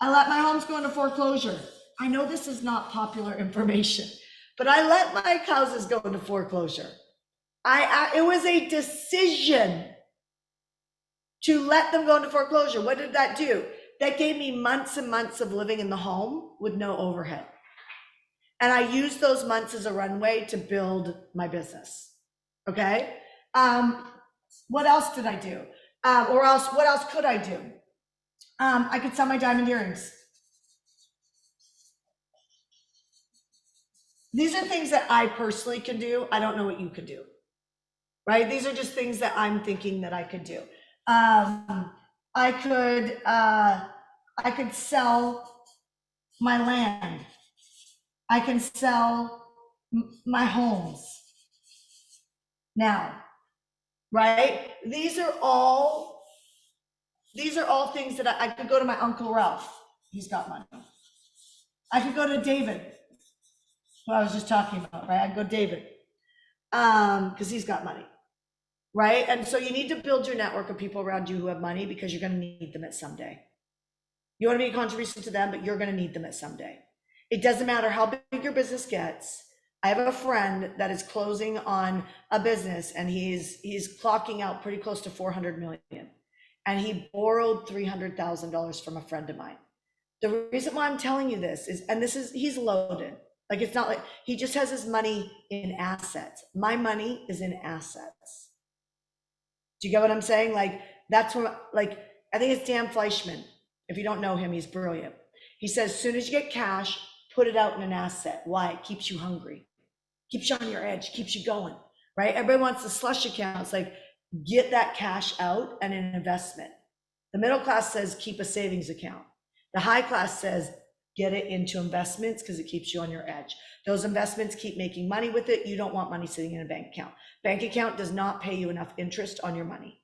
I let my homes go into foreclosure. I know this is not popular information, but I let my houses go into foreclosure. It was a decision to let them go into foreclosure. What did that do? That gave me months and months of living in the home with no overhead. And I used those months as a runway to build my business. Okay. What else did I do? What else could I do? I could sell my diamond earrings. These are things that I personally can do. I don't know what you could do, right? These are just things that I'm thinking that I could do. I could sell my land. I can sell my homes now, right? These are all things that I could go to my Uncle Ralph. He's got money. I could go to David, who I was just talking about, right? I'd go David, because he's got money, right? And so you need to build your network of people around you who have money because you're going to need them at some day. You want to be a contribution to them, but you're going to need them at some day. It doesn't matter how big your business gets. I have a friend that is closing on a business, and he's clocking out pretty close to 400 million. And he borrowed $300,000 from a friend of mine. The reason why I'm telling you this is, he's loaded. Like, it's not like, he just has his money in assets. My money is in assets. Do you get what I'm saying? Like, that's what, like, I think it's Dan Fleischman. If you don't know him, he's brilliant. He says, as soon as you get cash, put it out in an asset. Why? It keeps you hungry, keeps you on your edge, keeps you going, right? Everybody wants the slush account. It's like, get that cash out and an investment. The middle class says, keep a savings account. The high class says, get it into investments because it keeps you on your edge. Those investments keep making money with it. You don't want money sitting in a bank account. Bank account does not pay you enough interest on your money.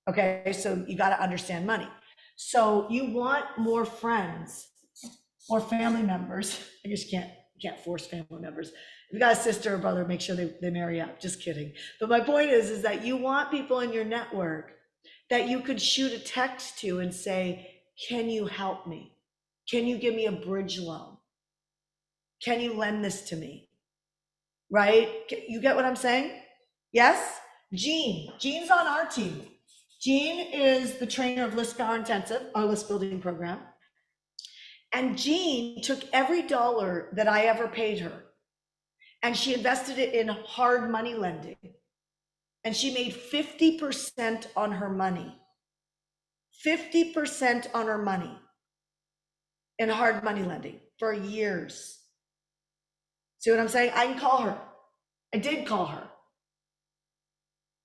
Okay, so you got to understand money. So you want more friends or family members. I guess you can't force family members. If you got a sister or brother, make sure they marry up. Just kidding. But my point is that you want people in your network that you could shoot a text to and say, can you help me? Can you give me a bridge loan? Can you lend this to me? Right? You get what I'm saying? Yes? Jean's on our team. Jean is the trainer of List Power Intensive, our list building program. And Jean took every dollar that I ever paid her and she invested it in hard money lending. And she made 50% on her money. 50% on her money in hard money lending for years. See what I'm saying? I can call her. I did call her.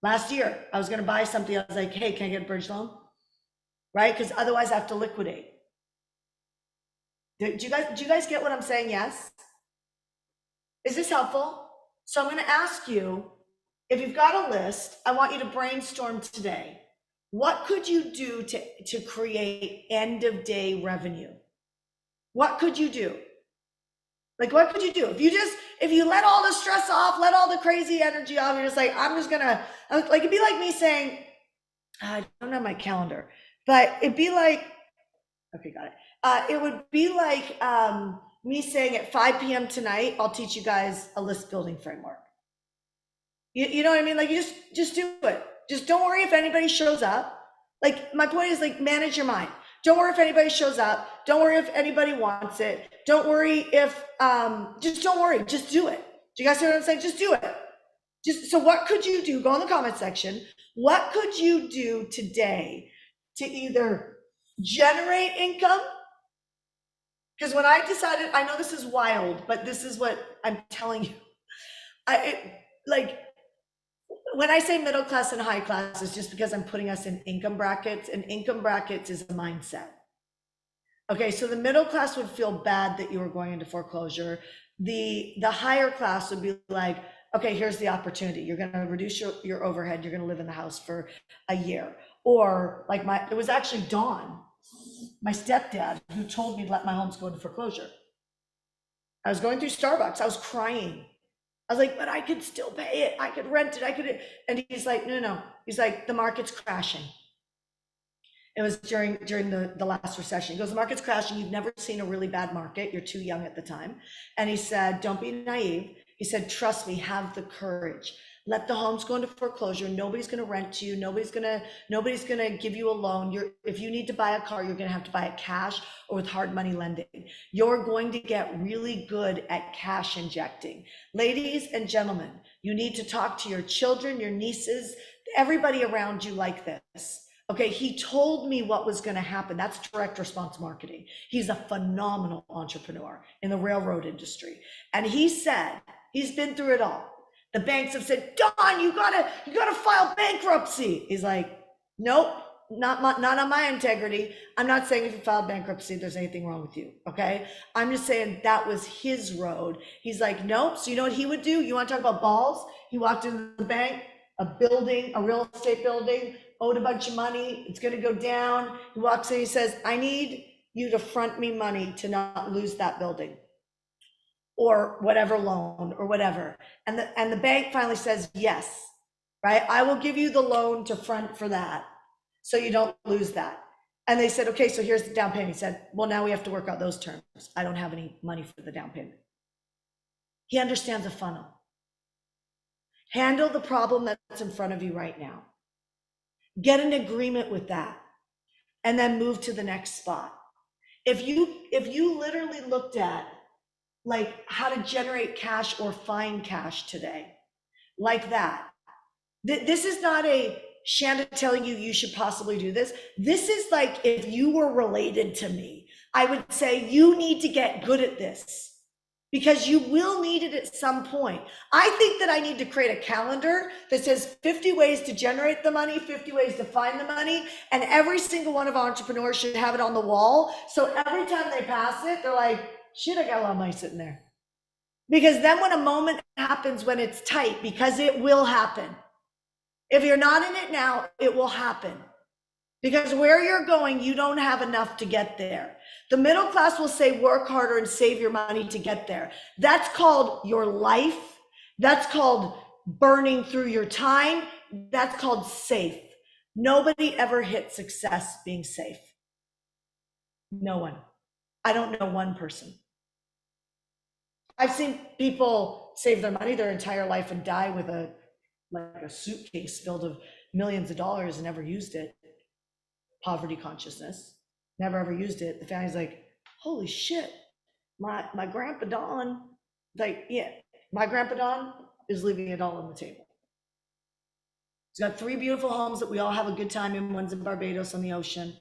Last year, I was going to buy something. I was like, hey, can I get a bridge loan? Right? Because otherwise I have to liquidate. Do you guys get what I'm saying? Yes. Is this helpful? So I'm going to ask you, if you've got a list, I want you to brainstorm today. What could you do to create end of day revenue? What could you do? Like, what could you do? If you let all the stress off, let all the crazy energy off, you're just like, I'm just gonna, like, it'd be like me saying, I don't have my calendar, but it'd be like, okay, got it. It would be like me saying at 5 p.m. tonight, I'll teach you guys a list building framework. You know what I mean? Like, you just do it. Just don't worry if anybody shows up. Like, my point is, like, manage your mind. Don't worry if anybody shows up. Don't worry if anybody wants it. Don't worry if, just don't worry. Just do it. Do you guys see what I'm saying? Just do it. So what could you do? Go in the comment section. What could you do today to either generate income? Because when I decided, I know this is wild, but this is what I'm telling you. When I say middle class and high class, it's just because I'm putting us in income brackets, and income brackets is a mindset. Okay, so the middle class would feel bad that you were going into foreclosure. The higher class would be like, okay, here's the opportunity. You're going to reduce your overhead. You're going to live in the house for a year. Or like it was actually Dawn, my stepdad, who told me to let my homes go into foreclosure. I was going through Starbucks. I was crying. I was like, but I could still pay it. I could rent it. And he's like, no. He's like, the market's crashing. It was during the last recession. He goes, the market's crashing. You've never seen a really bad market. You're too young at the time. And he said, don't be naive. He said, trust me, have the courage. Let the homes go into foreclosure. Nobody's going to rent to you. Nobody's going to give you a loan. If you need to buy a car, you're going to have to buy it cash or with hard money lending. You're going to get really good at cash injecting. Ladies and gentlemen, you need to talk to your children, your nieces, everybody around you like this. Okay, he told me what was going to happen. That's direct response marketing. He's a phenomenal entrepreneur in the railroad industry. And he said, he's been through it all. The banks have said, Don, you gotta file bankruptcy. He's like, nope, not on my integrity. I'm not saying if you filed bankruptcy, there's anything wrong with you, okay? I'm just saying that was his road. He's like, nope. So you know what he would do? You want to talk about balls? He walked into the bank, a real estate building, owed a bunch of money. It's gonna go down. He walks in, he says, I need you to front me money to not lose that building, or whatever loan or whatever. And the bank finally says, yes, right? I will give you the loan to front for that so you don't lose that. And they said, okay, so here's the down payment. He said, well, now we have to work out those terms. I don't have any money for the down payment. He understands a funnel. Handle the problem that's in front of you right now. Get an agreement with that and then move to the next spot. If you literally looked at like how to generate cash or find cash today, like that. This is not a Shanda telling you you should possibly do this. This is like if you were related to me, I would say you need to get good at this because you will need it at some point. I think that I need to create a calendar that says 50 ways to generate the money, 50 ways to find the money, and every single one of our entrepreneurs should have it on the wall. So every time they pass it, they're like, shit, I got a lot of money sitting there. Because then when a moment happens when it's tight, because it will happen. If you're not in it now, it will happen. Because where you're going, you don't have enough to get there. The middle class will say work harder and save your money to get there. That's called your life. That's called burning through your time. That's called safe. Nobody ever hit success being safe. No one. I don't know one person. I've seen people save their money their entire life and die with a suitcase filled of millions of dollars and never used it. Poverty consciousness, never ever used it. The family's like, holy shit, my grandpa Don, like, yeah, my grandpa Don is leaving it all on the table. He's got 3 beautiful homes that we all have a good time in. One's in Barbados on the ocean.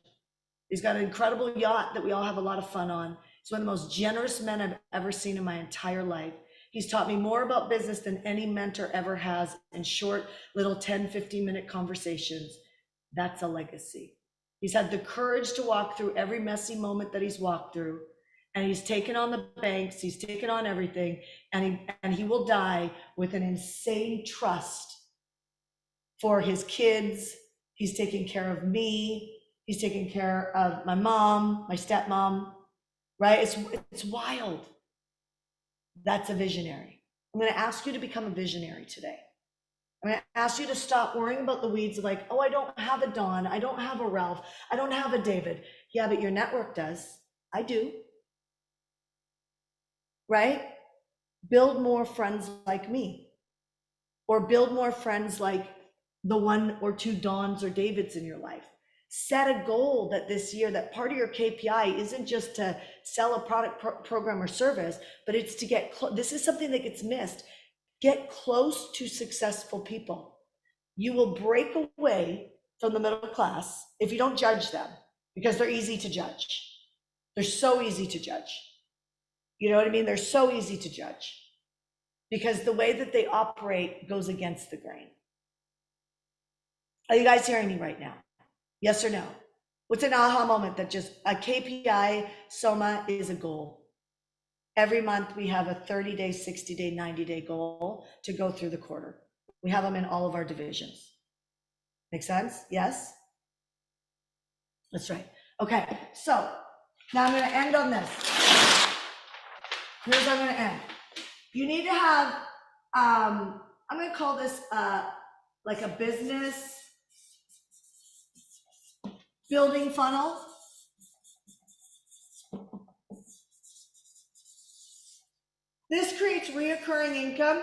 He's got an incredible yacht that we all have a lot of fun on. He's one of the most generous men I've ever seen in my entire life. He's taught me more about business than any mentor ever has in short little 10, 15-minute conversations. That's a legacy. He's had the courage to walk through every messy moment that he's walked through, and he's taken on the banks, he's taken on everything, and he will die with an insane trust for his kids. He's taking care of me. He's taking care of my mom, my stepmom, right? It's wild. That's a visionary. I'm going to ask you to become a visionary today. I'm going to ask you to stop worrying about the weeds of like, oh, I don't have a Don. I don't have a Ralph. I don't have a David. Yeah, but your network does. I do. Right? Build more friends like me, or build more friends like the 1 or 2 Dons or Davids in your life. Set a goal that this year, that part of your KPI isn't just to sell a product, program, or service, but it's to get close. This is something that gets missed. Get close to successful people. You will break away from the middle class if you don't judge them, because they're easy to judge. They're so easy to judge. You know what I mean? They're so easy to judge because the way that they operate goes against the grain. Are you guys hearing me right now? Yes or no? What's an aha moment that just a KPI, Soma, is a goal? Every month we have a 30-day, 60-day, 90-day goal to go through the quarter. We have them in all of our divisions. Make sense? Yes? That's right. Okay, so now I'm going to end on this. Here's how I'm going to end. You need to have, I'm going to call this like a business building funnel. This creates reoccurring income.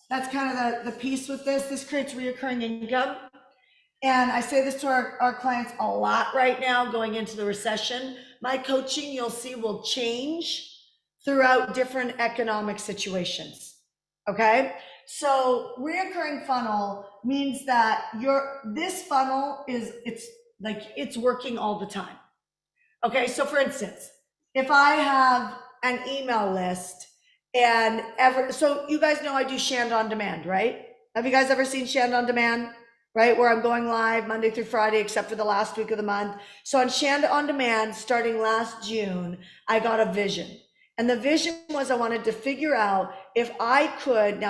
That's kind of the piece with this. This creates reoccurring income. And I say this to our clients a lot right now going into the recession. My coaching, you'll see, will change throughout different economic situations. Okay? So reoccurring funnel means that this funnel it's working all the time. Okay, so for instance, if I have an email list so you guys know I do Shanda on Demand, right? Have you guys ever seen Shanda on Demand, right? Where I'm going live Monday through Friday, except for the last week of the month. So on Shanda on Demand, starting last June, I got a vision. And the vision was I wanted to figure out if I could,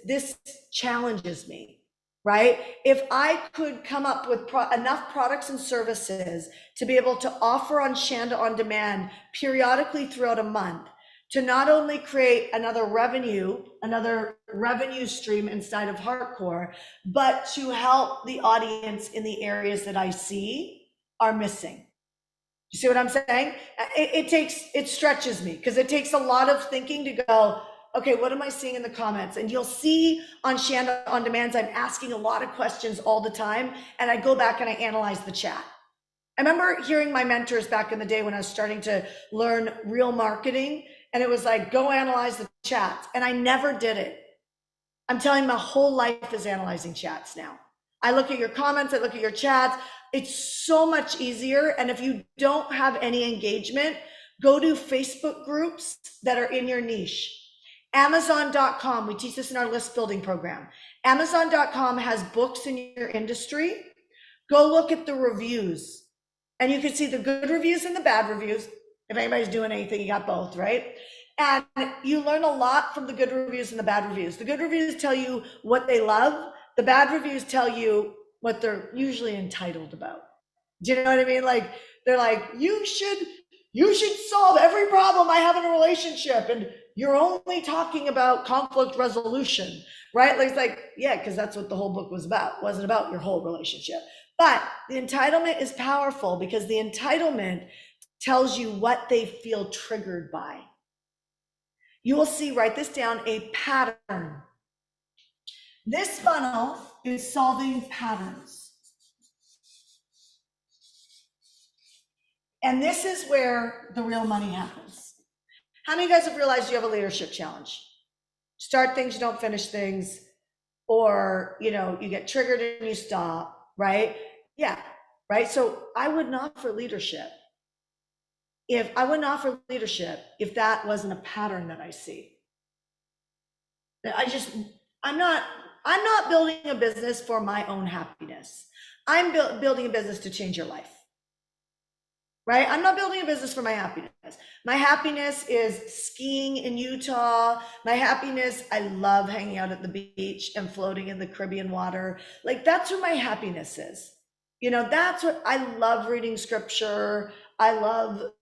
this challenges me, right? If I could come up with enough products and services to be able to offer on Shanda on Demand periodically throughout a month, to not only create another revenue stream inside of Heartcore, but to help the audience in the areas that I see are missing. You see what I'm saying? It stretches me because it takes a lot of thinking to go, okay, what am I seeing in the comments? And you'll see on Shanda on Demands, I'm asking a lot of questions all the time. And I go back and I analyze the chat. I remember hearing my mentors back in the day when I was starting to learn real marketing. and it was like, go analyze the chats. And I never did it. I'm telling you, my whole life is analyzing chats now. I look at your comments, I look at your chats. It's so much easier. And if you don't have any engagement, go to Facebook groups that are in your niche. Amazon.com, we teach this in our list building program. Amazon.com has books in your industry. Go look at the reviews, and you can see the good reviews and the bad reviews. If anybody's doing anything, you got both, right? And you learn a lot from the good reviews and the bad reviews. The good reviews tell you what they love. The bad reviews tell you what they're usually entitled about. Do you know what I mean? Like, they're like, you should solve every problem I have in a relationship, and you're only talking about conflict resolution, right? Like, it's like, yeah, because that's what the whole book was about. It wasn't about your whole relationship. But the entitlement is powerful because the entitlement tells you what they feel triggered by. You will see, write this down, a pattern. This funnel is solving patterns. And this is where the real money happens. How many of you guys have realized you have a leadership challenge? Start things, you don't finish things, or you get triggered and you stop, right? Yeah, right. So I wouldn't offer leadership if that wasn't a pattern that I see. I'm not building a business for my own happiness. I'm building a business to change your life. Right? I'm not building a business for my happiness. My happiness is skiing in Utah. My happiness, I love hanging out at the beach and floating in the Caribbean water. Like, that's where my happiness is. That's what I love, reading scripture. I love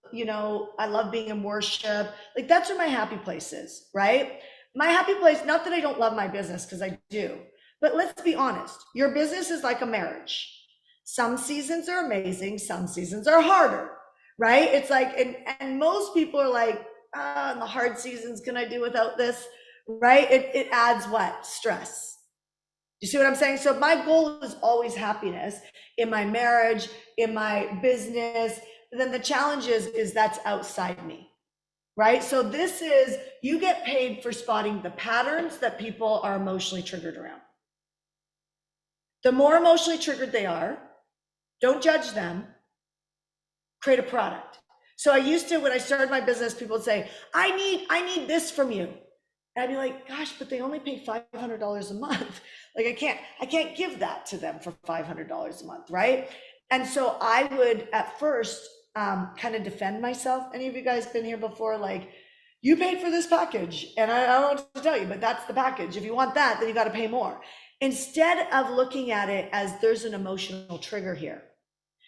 being in worship. Like, that's where my happy place is, right? My happy place, not that I don't love my business, because I do, but let's be honest. Your business is like a marriage. Some seasons are amazing, some seasons are harder, right? It's like, and most people are like, in the hard seasons, can I do without this, right? It adds what? Stress. You see what I'm saying? So my goal is always happiness in my marriage, in my business. And then the challenge is that's outside me, right? So this is, you get paid for spotting the patterns that people are emotionally triggered around. The more emotionally triggered they are, don't judge them, create a product. So I used to, when I started my business, people would say, I need this from you. And I'd be like, gosh, but they only pay $500 a month. Like, I can't give that to them for $500 a month, right? And so I would at first kind of defend myself. Any of you guys been here before? Like, you paid for this package, and I don't know what to tell you, but that's the package. If you want that, then you got to pay more. Instead of looking at it as there's an emotional trigger here.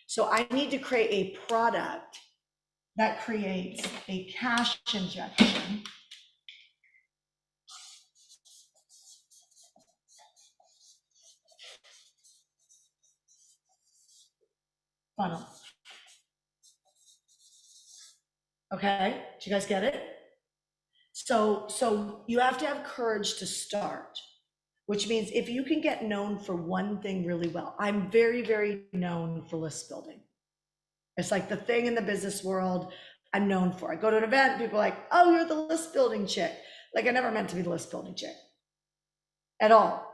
So I need to create a product that creates a cash injection funnel. Okay, do you guys get it? So you have to have courage to start, which means if you can get known for one thing really well. I'm very, very known for list building. It's like the thing in the business world I'm known for. I go to an event, people are like, oh, you're the list building chick. Like, I never meant to be the list building chick at all.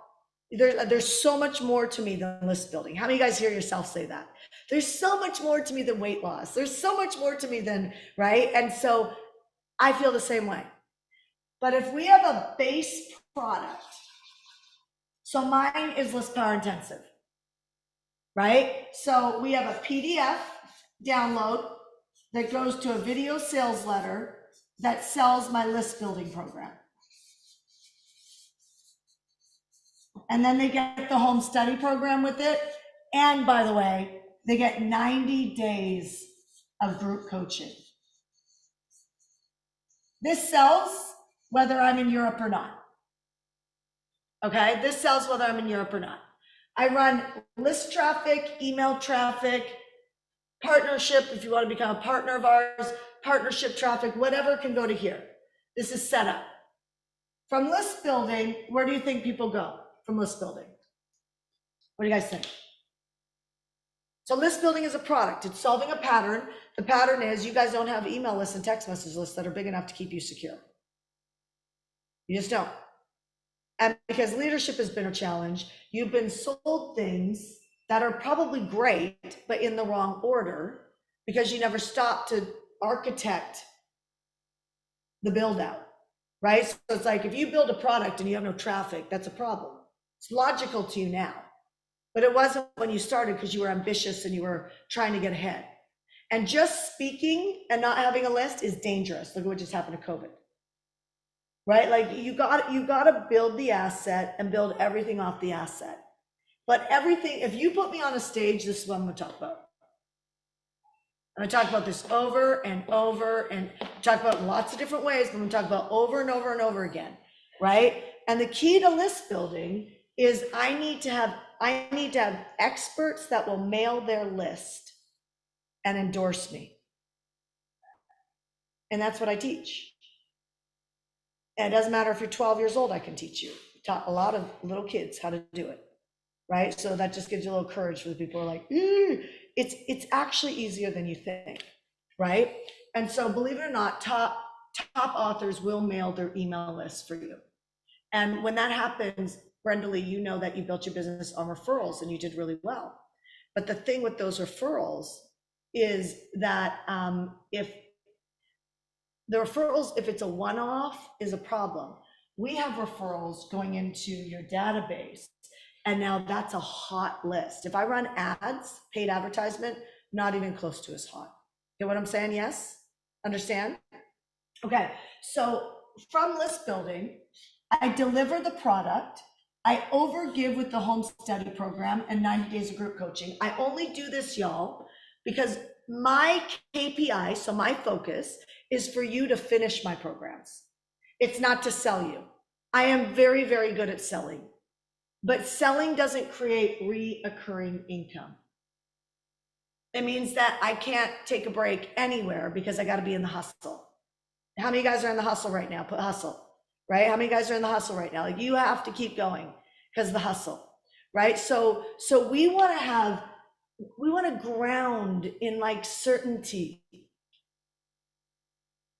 There's so much more to me than list building. How many of you guys hear yourself say that? There's so much more to me than weight loss. There's so much more to me than, right? And so I feel the same way. But if we have a base product, so mine is list power intensive, right? So we have a PDF download that goes to a video sales letter that sells my list building program. And then they get the home study program with it. And by the way, they get 90 days of group coaching. This sells whether I'm in Europe or not. Okay, this sells whether I'm in Europe or not. I run list traffic, email traffic, partnership, if you want to become a partner of ours, partnership traffic, whatever can go to here. This is set up. From list building, where do you think people go from list building? What do you guys think? So list building is a product. It's solving a pattern. The pattern is you guys don't have email lists and text message lists that are big enough to keep you secure. You just don't. And because leadership has been a challenge, you've been sold things that are probably great, but in the wrong order because you never stopped to architect the build out, right? So it's like if you build a product and you have no traffic, that's a problem. It's logical to you now, but it wasn't when you started because you were ambitious and you were trying to get ahead. And just speaking and not having a list is dangerous. Look at what just happened to COVID, right? Like you got to build the asset and build everything off the asset. But everything, if you put me on a stage, this is what I'm going to talk about. I'm going to talk about this over and over and talk about lots of different ways, but I'm going to talk about over and over and over again, right? And the key to list building is I need to have experts that will mail their list and endorse me. And that's what I teach. And it doesn't matter if you're 12 years old, I can teach you. Taught a lot of little kids how to do it, right? So that just gives you a little courage for the people who are like, it's actually easier than you think, right? And so believe it or not, top authors will mail their email list for you. And when that happens, Brenda Lee, you know that you built your business on referrals and you did really well. But the thing with those referrals is that if it's a one-off is a problem. We have referrals going into your database. And now that's a hot list. If I run ads, paid advertisement, not even close to as hot. Get what I'm saying? Yes? Understand? Okay, so from list building, I deliver the product. I overgive with the home study program and 90 days of group coaching. I only do this, y'all, because my KPI, so my focus, is for you to finish my programs. It's not to sell you. I am very, very good at selling. But selling doesn't create reoccurring income. It means that I can't take a break anywhere because I got to be in the hustle. How many guys are in the hustle right now? Put hustle, right? How many guys are in the hustle right now? Like you have to keep going because of the hustle, right? So we want to ground in like certainty.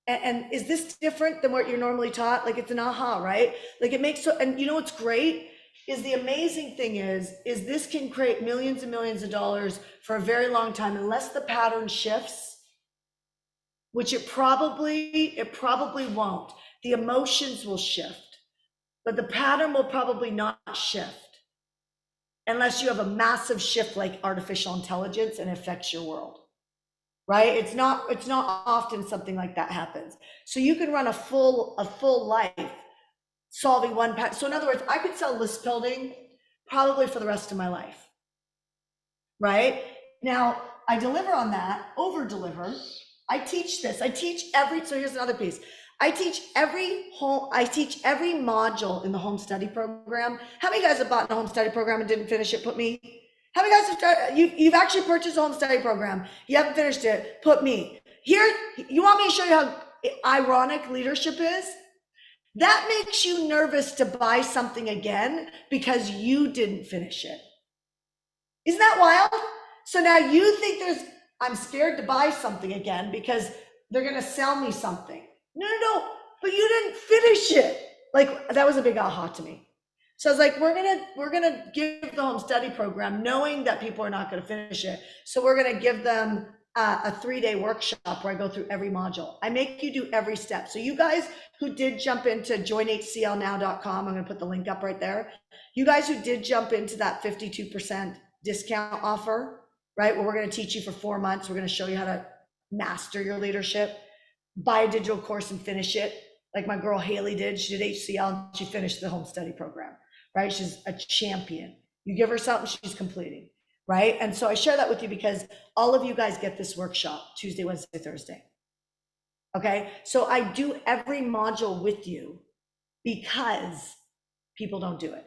And is this different than what you're normally taught? Like it's an aha, right? Like it makes so, and you know what's great? Is the amazing thing is this can create millions and millions of dollars for a very long time unless the pattern shifts, which it probably won't. The emotions will shift, but the pattern will probably not shift unless you have a massive shift like artificial intelligence and it affects your world, right? It's not often something like that happens. So you can run a full life solving one pattern. So in other words, I could sell list building probably for the rest of my life, right? Now, I deliver on that, over deliver. I teach this. So here's another piece. I teach every module in the home study program. How many guys have bought the home study program and didn't finish it? Put me. How many guys have started, you've actually purchased a home study program. You haven't finished it. Put me. Here, you want me to show you how ironic leadership is? That makes you nervous to buy something again because you didn't finish it. Isn't that wild? So now you think I'm scared to buy something again because they're going to sell me something. No, but you didn't finish it. Like that was a big aha to me. So I was like, we're going to give the home study program knowing that people are not going to finish it. So we're going to give them a 3-day workshop where I go through every module. I make you do every step. So you guys who did jump into joinhclnow.com, I'm going to put the link up right there. You guys who did jump into that 52% discount offer, right? Where we're going to teach you for 4 months. We're going to show you how to master your leadership, buy a digital course and finish it. Like my girl Haley did. She did HCL and she finished the home study program, right? She's a champion. You give her something, she's completing. Right? And so I share that with you because all of you guys get this workshop Tuesday, Wednesday, Thursday. Okay. So I do every module with you because people don't do it.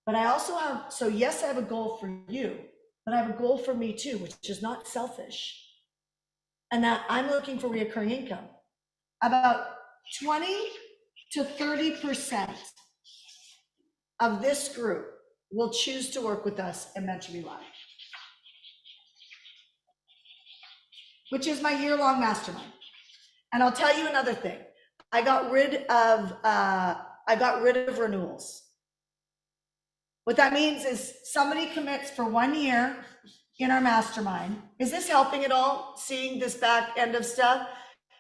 But I also have, so yes, I have a goal for you, but I have a goal for me too, which is not selfish. And that I'm looking for reoccurring income. About 20 to 30% of this group will choose to work with us and Mentor Me Live. which is my year-long mastermind. And I'll tell you another thing. I got rid of renewals. What that means is somebody commits for 1 year in our mastermind. Is this helping at all, seeing this back end of stuff?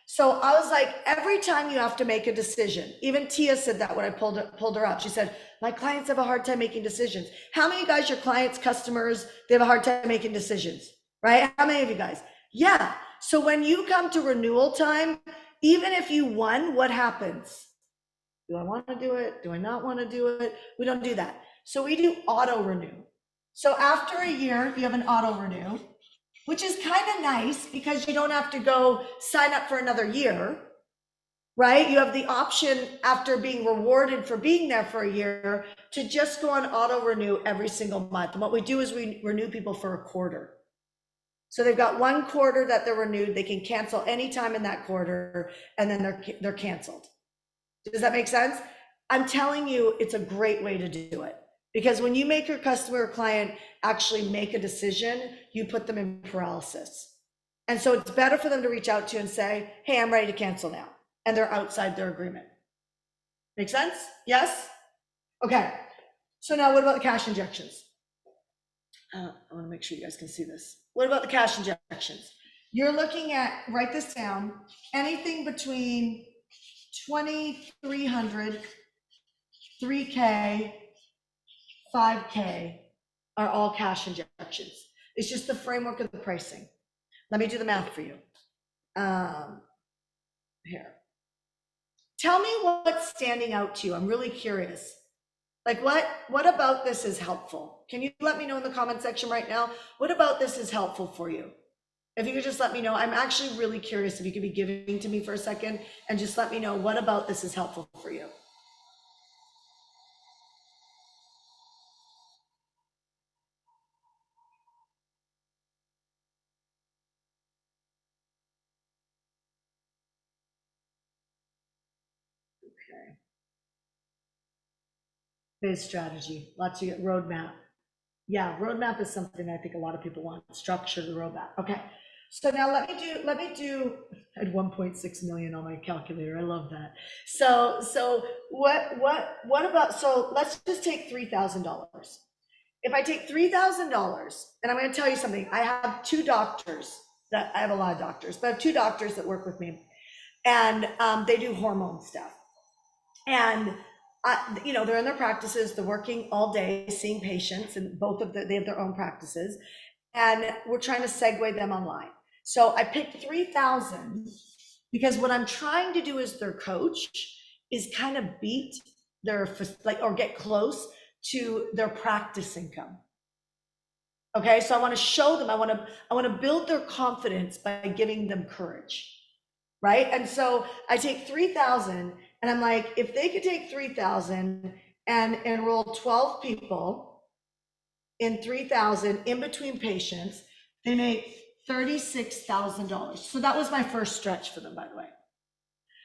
So I was like, every time you have to make a decision, even Tia said that when I pulled her up. She said, my clients have a hard time making decisions. How many of you guys, your clients, customers, they have a hard time making decisions, right? How many of you guys? Yeah. So when you come to renewal time, even if you won, what happens? Do I want to do it? Do I not want to do it? We don't do that. So we do auto renew. So after a year, you have an auto renew, which is kind of nice because you don't have to go sign up for another year, right? You have the option after being rewarded for being there for a year to just go on auto renew every single month. And what we do is we renew people for a quarter. So they've got 1 quarter that they're renewed. They can cancel anytime in that quarter, and then they're canceled. Does that make sense? I'm telling you, it's a great way to do it. Because when you make your customer or client actually make a decision, you put them in paralysis. And so it's better for them to reach out to you and say, hey, I'm ready to cancel now. And they're outside their agreement. Make sense? Yes? Okay. So now what about the cash injections? I want to make sure you guys can see this. What about the cash injections? You're looking at, write this down, anything between 2,300, 3K, 5K are all cash injections. It's just the framework of the pricing. Let me do the math for you. Here. Tell me what's standing out to you. I'm really curious. Like what about this is helpful? Can you let me know in the comment section right now? What about this is helpful for you? If you could just let me know. I'm actually really curious if you could be giving to me for a second and just let me know what about this is helpful for you. Okay. Biz strategy, lots of roadmap. Yeah, roadmap is something I think a lot of people want. Structure the roadmap. Okay. So now let me do, I had 1.6 million on my calculator. I love that. So what about, so let's just take $3,000. If I take $3,000, and I'm going to tell you something, I have 2 doctors that I have a lot of doctors, but I have 2 doctors that work with me, and they do hormone stuff. And you know, they're in their practices, they're working all day, seeing patients, and they have their own practices, and we're trying to segue them online. So I picked 3,000 because what I'm trying to do as their coach is kind of beat their, like, or get close to their practice income. Okay, so I want to show them, I want to build their confidence by giving them courage, right? And so I take 3,000 and I'm like, if they could take 3,000 and enroll 12 people in 3,000 in between patients, they make $36,000. So that was my first stretch for them, by the way.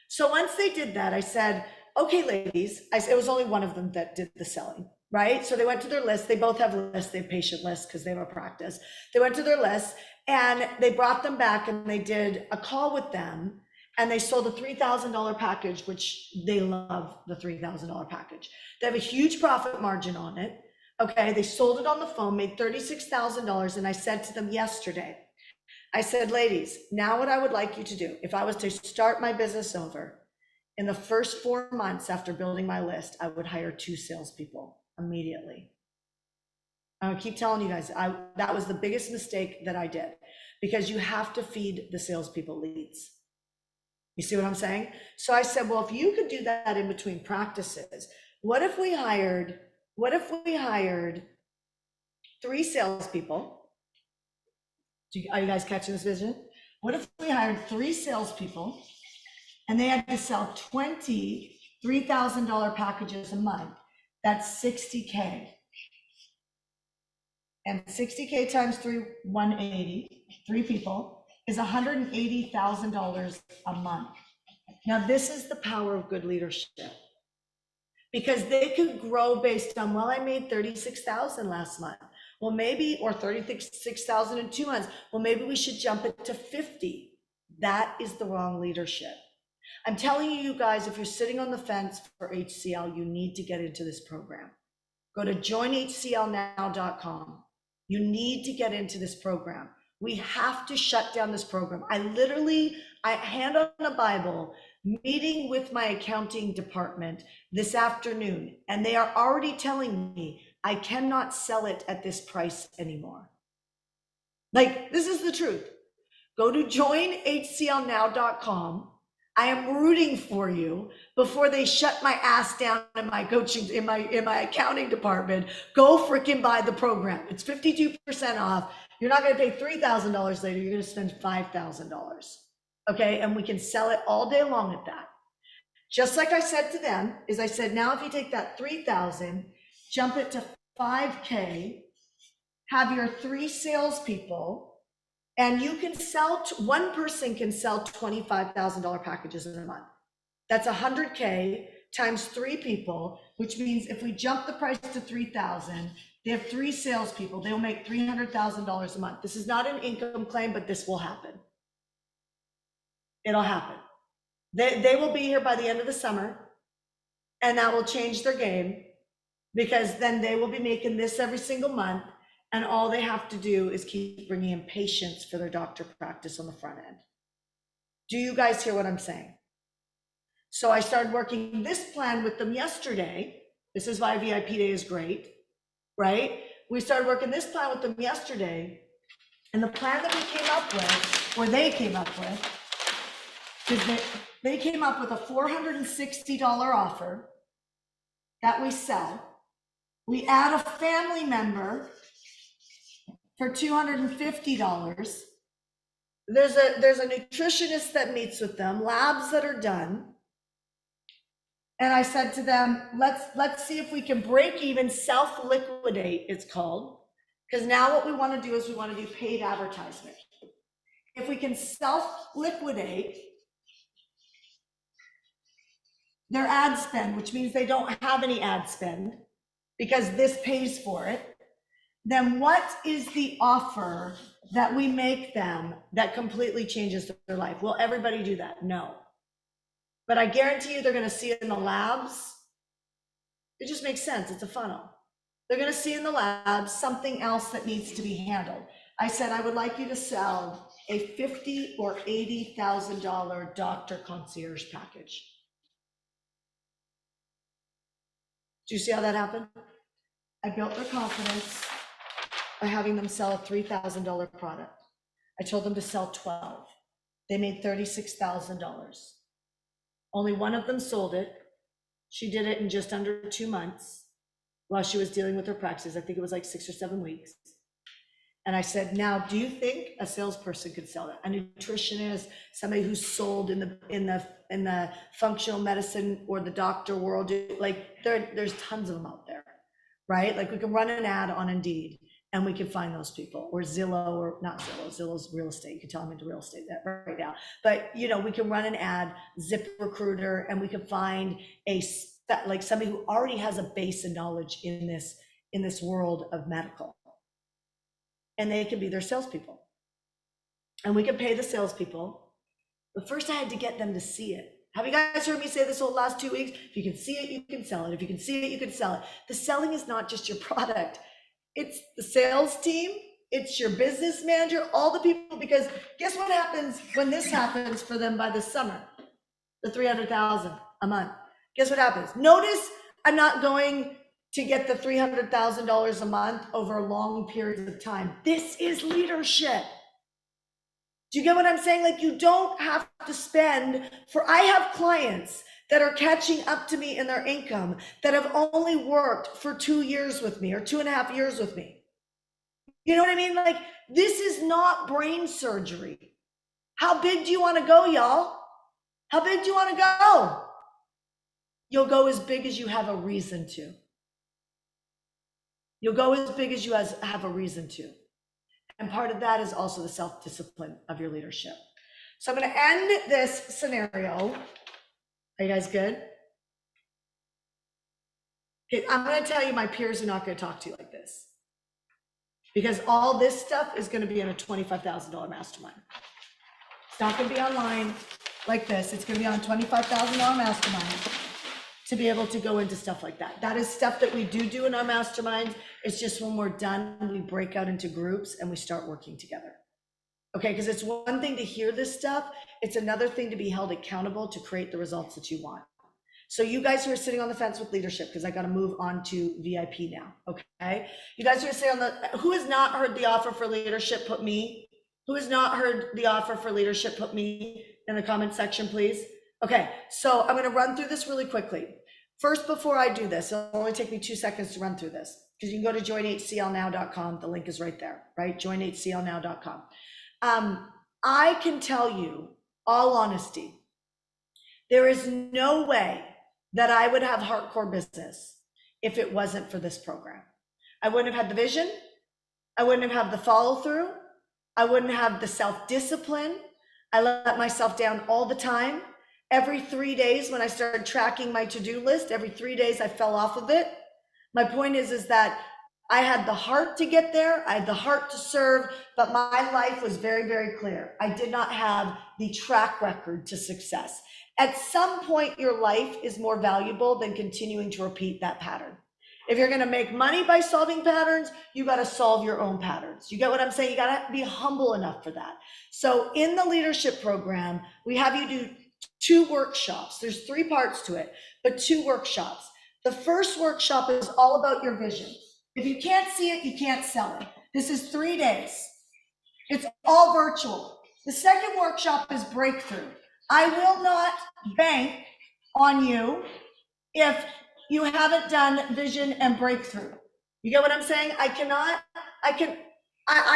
So once they did that, I said, okay, ladies, it was only one of them that did the selling, right? So they went to their list. They both have lists. They have patient lists because they have a practice. They went to their list and they brought them back and they did a call with them. And they sold a $3,000 package, which they love the $3,000 package. They have a huge profit margin on it. Okay, they sold it on the phone, made $36,000. And I said to them yesterday, I said, ladies, now what I would like you to do, if I was to start my business over, in the first 4 months after building my list, I would hire 2 salespeople immediately. I keep telling you guys, that was the biggest mistake that I did, because you have to feed the salespeople leads. You see what I'm saying? So I said, well, if you could do that in between practices, what if we hired 3 salespeople? Are you guys catching this vision? What if we hired 3 salespeople and they had to sell 20 $3,000 packages a month? That's 60K. And 60K times 3, 180, 3 people, is $180,000 a month. Now, this is the power of good leadership, because they could grow based on, well, I made 36,000 last month. Well, maybe, or 36,000 in 2 months. Well, maybe we should jump it to 50. That is the wrong leadership. I'm telling you guys, if you're sitting on the fence for HCL, you need to get into this program. Go to joinhclnow.com. You need to get into this program. We have to shut down this program. I hand on the Bible, meeting with my accounting department this afternoon, and they are already telling me I cannot sell it at this price anymore. Like, this is the truth. Go to joinhclnow.com. I am rooting for you before they shut my ass down in my coaching, in my accounting department. Go freaking buy the program. It's 52% off. You're not going to pay $3,000 later. You're going to spend $5,000. Okay. And we can sell it all day long at that. Just like I said to them, is I said, now if you take that 3,000, jump it to 5K, have your 3 salespeople, and you can sell, one person can sell $25,000 packages in a month. That's 100K times 3 people, which means if we jump the price to 3,000, they have 3 salespeople, they will make $300,000 a month. This is not an income claim, but this will happen. It'll happen. They will be here by the end of the summer, and that will change their game, because then they will be making this every single month. And all they have to do is keep bringing in patients for their doctor practice on the front end. Do you guys hear what I'm saying? So I started working this plan with them yesterday. This is why VIP Day is great, right? We started working this plan with them yesterday. And the plan that we came up with, or they came up with, is that they came up with a $460 offer that we sell. We add a family member for $250. There's a nutritionist that meets with them, labs that are done. And I said to them, let's see if we can break even, self-liquidate, it's called. Because now what we want to do is we want to do paid advertisement. If we can self-liquidate their ad spend, which means they don't have any ad spend because this pays for it, then what is the offer that we make them that completely changes their life? Will everybody do that? No. But I guarantee you they're going to see it in the labs. It just makes sense. It's a funnel. They're going to see in the labs something else that needs to be handled. I said, I would like you to sell a $50,000 or $80,000 doctor concierge package. Do you see how that happened? I built their confidence by having them sell a $3,000 product. I told them to sell 12. They made $36,000. Only one of them sold it. She did it in just under 2 months while she was dealing with her practice. I think it was like 6 or 7 weeks. And I said, now, do you think a salesperson could sell that? A nutritionist, somebody who's sold in the functional medicine or the doctor world, like there's tons of them out there, right? Like we can run an ad on Indeed and we can find those people, or Zillow, or not Zillow, Zillow's real estate. You can tell I'm into real estate right now. But we can run an ad, ZipRecruiter, and we can find like somebody who already has a base of knowledge in this world of medical. And they can be their salespeople. And we can pay the salespeople. But first I had to get them to see it. Have you guys heard me say this whole last 2 weeks? If you can see it, you can sell it. If you can see it, you can sell it. The selling is not just your product. It's the sales team. It's your business manager, all the people, because guess what happens when this happens for them by the summer? The $300,000 a month. Guess what happens? Notice I'm not going to get the $300,000 a month over long periods of time. This is leadership. Do you get what I'm saying? Like, you don't have to spend I have clients that are catching up to me in their income that have only worked for 2 years with me or 2.5 years with me. You know what I mean? Like, this is not brain surgery. How big do you want to go, y'all? How big do you want to go? You'll go as big as you have a reason to. You'll go as big as you have a reason to. And part of that is also the self-discipline of your leadership. So I'm going to end this scenario. Are you guys good? Okay, I'm going to tell you my peers are not going to talk to you like this. because all this stuff is going to be in a $25,000 mastermind. It's not going to be online like this. It's going to be on $25,000 mastermind to be able to go into stuff like that. That is stuff that we do in our masterminds. It's just when we're done, we break out into groups and we start working together. Okay, because it's one thing to hear this stuff. It's another thing to be held accountable to create the results that you want. So you guys who are sitting on the fence with leadership, because I got to move on to VIP now, okay? You guys who are sitting on the, who has not heard the offer for leadership, put me. Who has not heard the offer for leadership, put me in the comment section, please. Okay, so I'm going to run through this really quickly. First, before I do this, it'll only take me 2 seconds to run through this, because you can go to joinhclnow.com. The link is right there, right? Joinhclnow.com. I can tell you, all honesty, there is no way that I would have Heartcore Business if it wasn't for this program. I wouldn't have had the vision. I wouldn't have had the follow through. I wouldn't have the self-discipline. I let myself down all the time. Every 3 days when I started tracking my to-do list, every 3 days I fell off of it. My point is that I had the heart to get there. I had the heart to serve, but my life was very, very clear. I did not have the track record to success. At some point, your life is more valuable than continuing to repeat that pattern. If you're going to make money by solving patterns, you got to solve your own patterns. You get what I'm saying? You got to be humble enough for that. So in the leadership program, we have you do 2 workshops. There's 3 parts to it, but 2 workshops. The first workshop is all about your vision. If you can't see it, you can't sell it. This is 3 days. It's all virtual. The second workshop is breakthrough. I will not bank on you if you haven't done vision and breakthrough. You get what I'm saying? I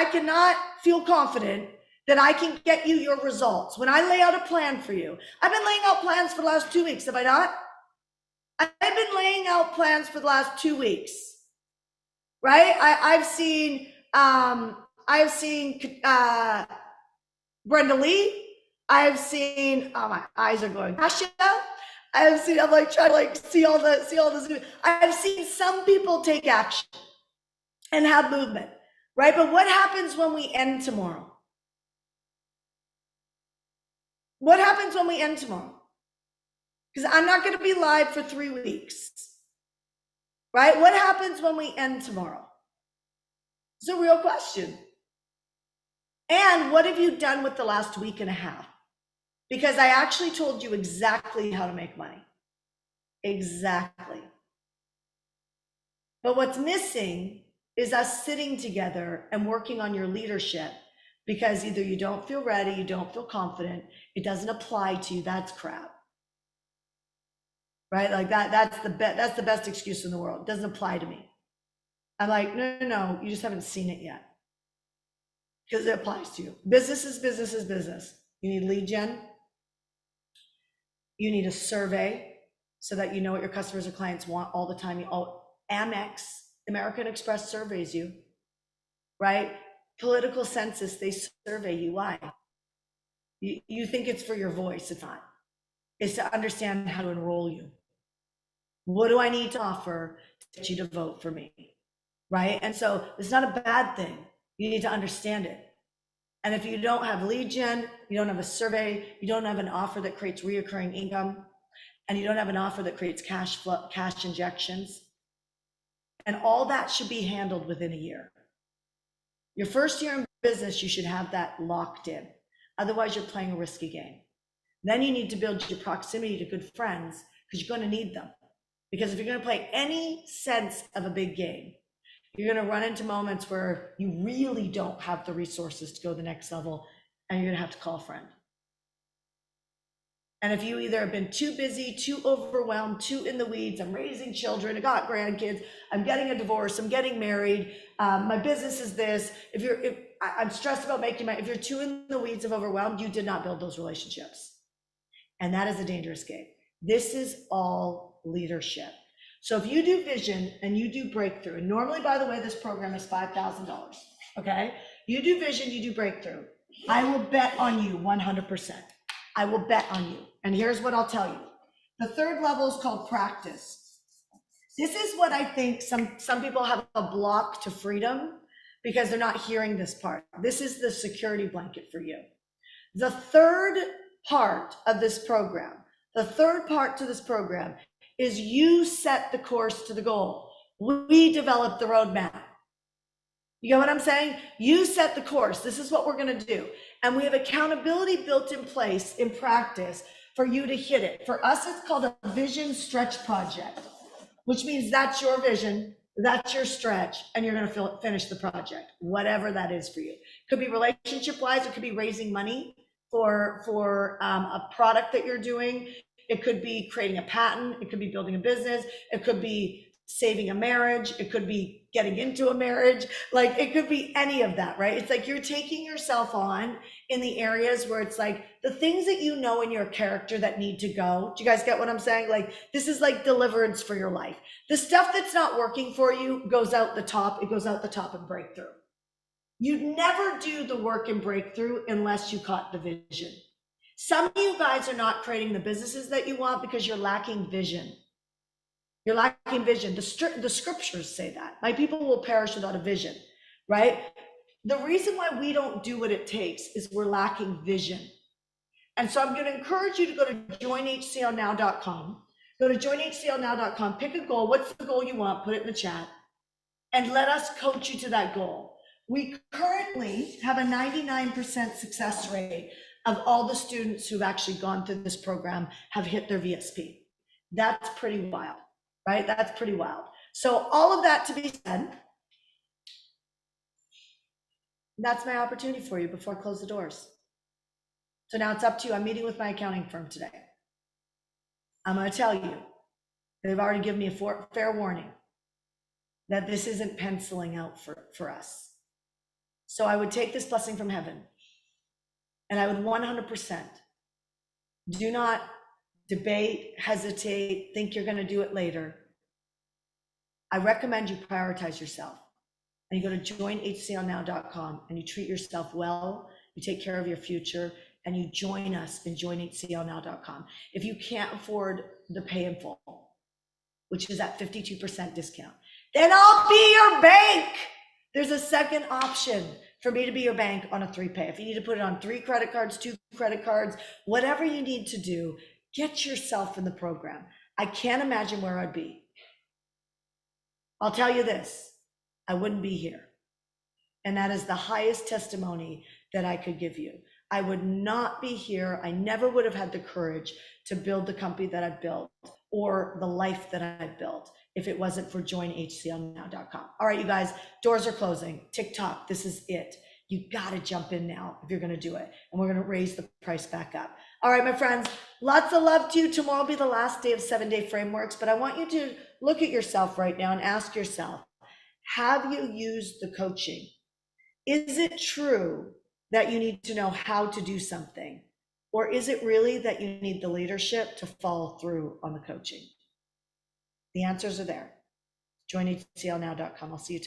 cannot feel confident that I can get you your results. When I lay out a plan for you, I've been laying out plans for the last 2 weeks, have I not? I've been laying out plans for the last 2 weeks, right? I've seen Brenda Lee. I've seen, oh, my eyes are going, Asha. I've seen, I'm like trying to like see all this. I've seen some people take action and have movement, right? But what happens when we end tomorrow? What happens when we end tomorrow? Because I'm not going to be live for 3 weeks, right? What happens when we end tomorrow? It's a real question. And what have you done with the last week and a half? Because I actually told you exactly how to make money. Exactly. But what's missing is us sitting together and working on your leadership, because either you don't feel ready, you don't feel confident, it doesn't apply to you, that's crap. Right? Like that's the best excuse in the world. It doesn't apply to me. I'm like, no, you just haven't seen it yet. Because it applies to you. Business is business. You need lead gen. You need a survey so that you know what your customers or clients want all the time. Amex, American Express surveys you, right? Political census, they survey you. Why? You think it's for your voice. It's not. It's to understand how to enroll you. What do I need to offer to get you to vote for me, right? And so it's not a bad thing. You need to understand it. And if you don't have lead gen, you don't have a survey, you don't have an offer that creates reoccurring income, and you don't have an offer that creates cash flow, cash injections, and all that should be handled within a year. Your first year in business, you should have that locked in. Otherwise, you're playing a risky game. Then you need to build your proximity to good friends, because you're going to need them. Because if you're going to play any sense of a big game, you're going to run into moments where you really don't have the resources to go to the next level, and you're going to have to call a friend. And if you either have been too busy, too overwhelmed, too in the weeds, I'm raising children, I got grandkids, I'm getting a divorce, I'm getting married, my business is this. If I'm stressed about making if you're too in the weeds of overwhelmed, you did not build those relationships. And that is a dangerous game. This is all leadership. So if you do vision and you do breakthrough, and normally, by the way, this program is $5,000, okay? You do vision, you do breakthrough. I will bet on you 100%. I will bet on you. And here's what I'll tell you. The third level is called practice. This is what I think some people have a block to freedom, because they're not hearing this part. This is the security blanket for you. The third part of this program, is you set the course to the goal. We develop the roadmap. You get what I'm saying? You set the course. This is what we're going to do. And we have accountability built in place in practice for you to hit it. For us, it's called a vision stretch project, which means that's your vision, that's your stretch, and you're going to finish the project, whatever that is for you. Could be relationship wise, it could be raising money for a product that you're doing. It could be creating a patent. It could be building a business. It could be saving a marriage. It could be getting into a marriage. Like, it could be any of that, right? It's like you're taking yourself on in the areas where it's like the things that you know in your character that need to go. Do you guys get what I'm saying? Like, this is like deliverance for your life. The stuff that's not working for you goes out the top. It goes out the top in breakthrough. You'd never do the work in breakthrough unless you caught the vision. Some of you guys are not creating the businesses that you want because you're lacking vision. You're lacking vision. The scriptures say that. My people will perish without a vision, right? The reason why we don't do what it takes is we're lacking vision. And so I'm going to encourage you to go to joinhclnow.com. Go to joinhclnow.com, pick a goal. What's the goal you want? Put it in the chat. And let us coach you to that goal. We currently have a 99% success rate of all the students who've actually gone through this program have hit their VSP. That's pretty wild, right? That's pretty wild. So all of that to be said, that's my opportunity for you before I close the doors. So now it's up to you. I'm meeting with my accounting firm today. I'm going to tell you, they've already given me a fair warning that this isn't penciling out for us. So I would take this blessing from heaven and I would 100% do not debate, hesitate, think you're going to do it later. I recommend you prioritize yourself and you go to joinhclnow.com and you treat yourself well, you take care of your future, and you join us in joinhclnow.com. If you can't afford the pay in full, which is at 52% discount, then I'll be your bank. There's a second option for me to be your bank on a 3-pay. If you need to put it on 3 credit cards, 2 credit cards, whatever you need to do, get yourself in the program. I can't imagine where I'd be. I'll tell you this, I wouldn't be here. And that is the highest testimony that I could give you. I would not be here. I never would have had the courage to build the company that I've built or the life that I've built if it wasn't for joinhclnow.com. All right, you guys, doors are closing. TikTok, this is it. You got to jump in now if you're going to do it. And we're going to raise the price back up. All right, my friends, lots of love to you. Tomorrow will be the last day of 7-day frameworks, but I want you to look at yourself right now and ask yourself, have you used the coaching? Is it true that you need to know how to do something? Or is it really that you need the leadership to follow through on the coaching? The answers are there. Joinhclnow.com. I'll see you tomorrow.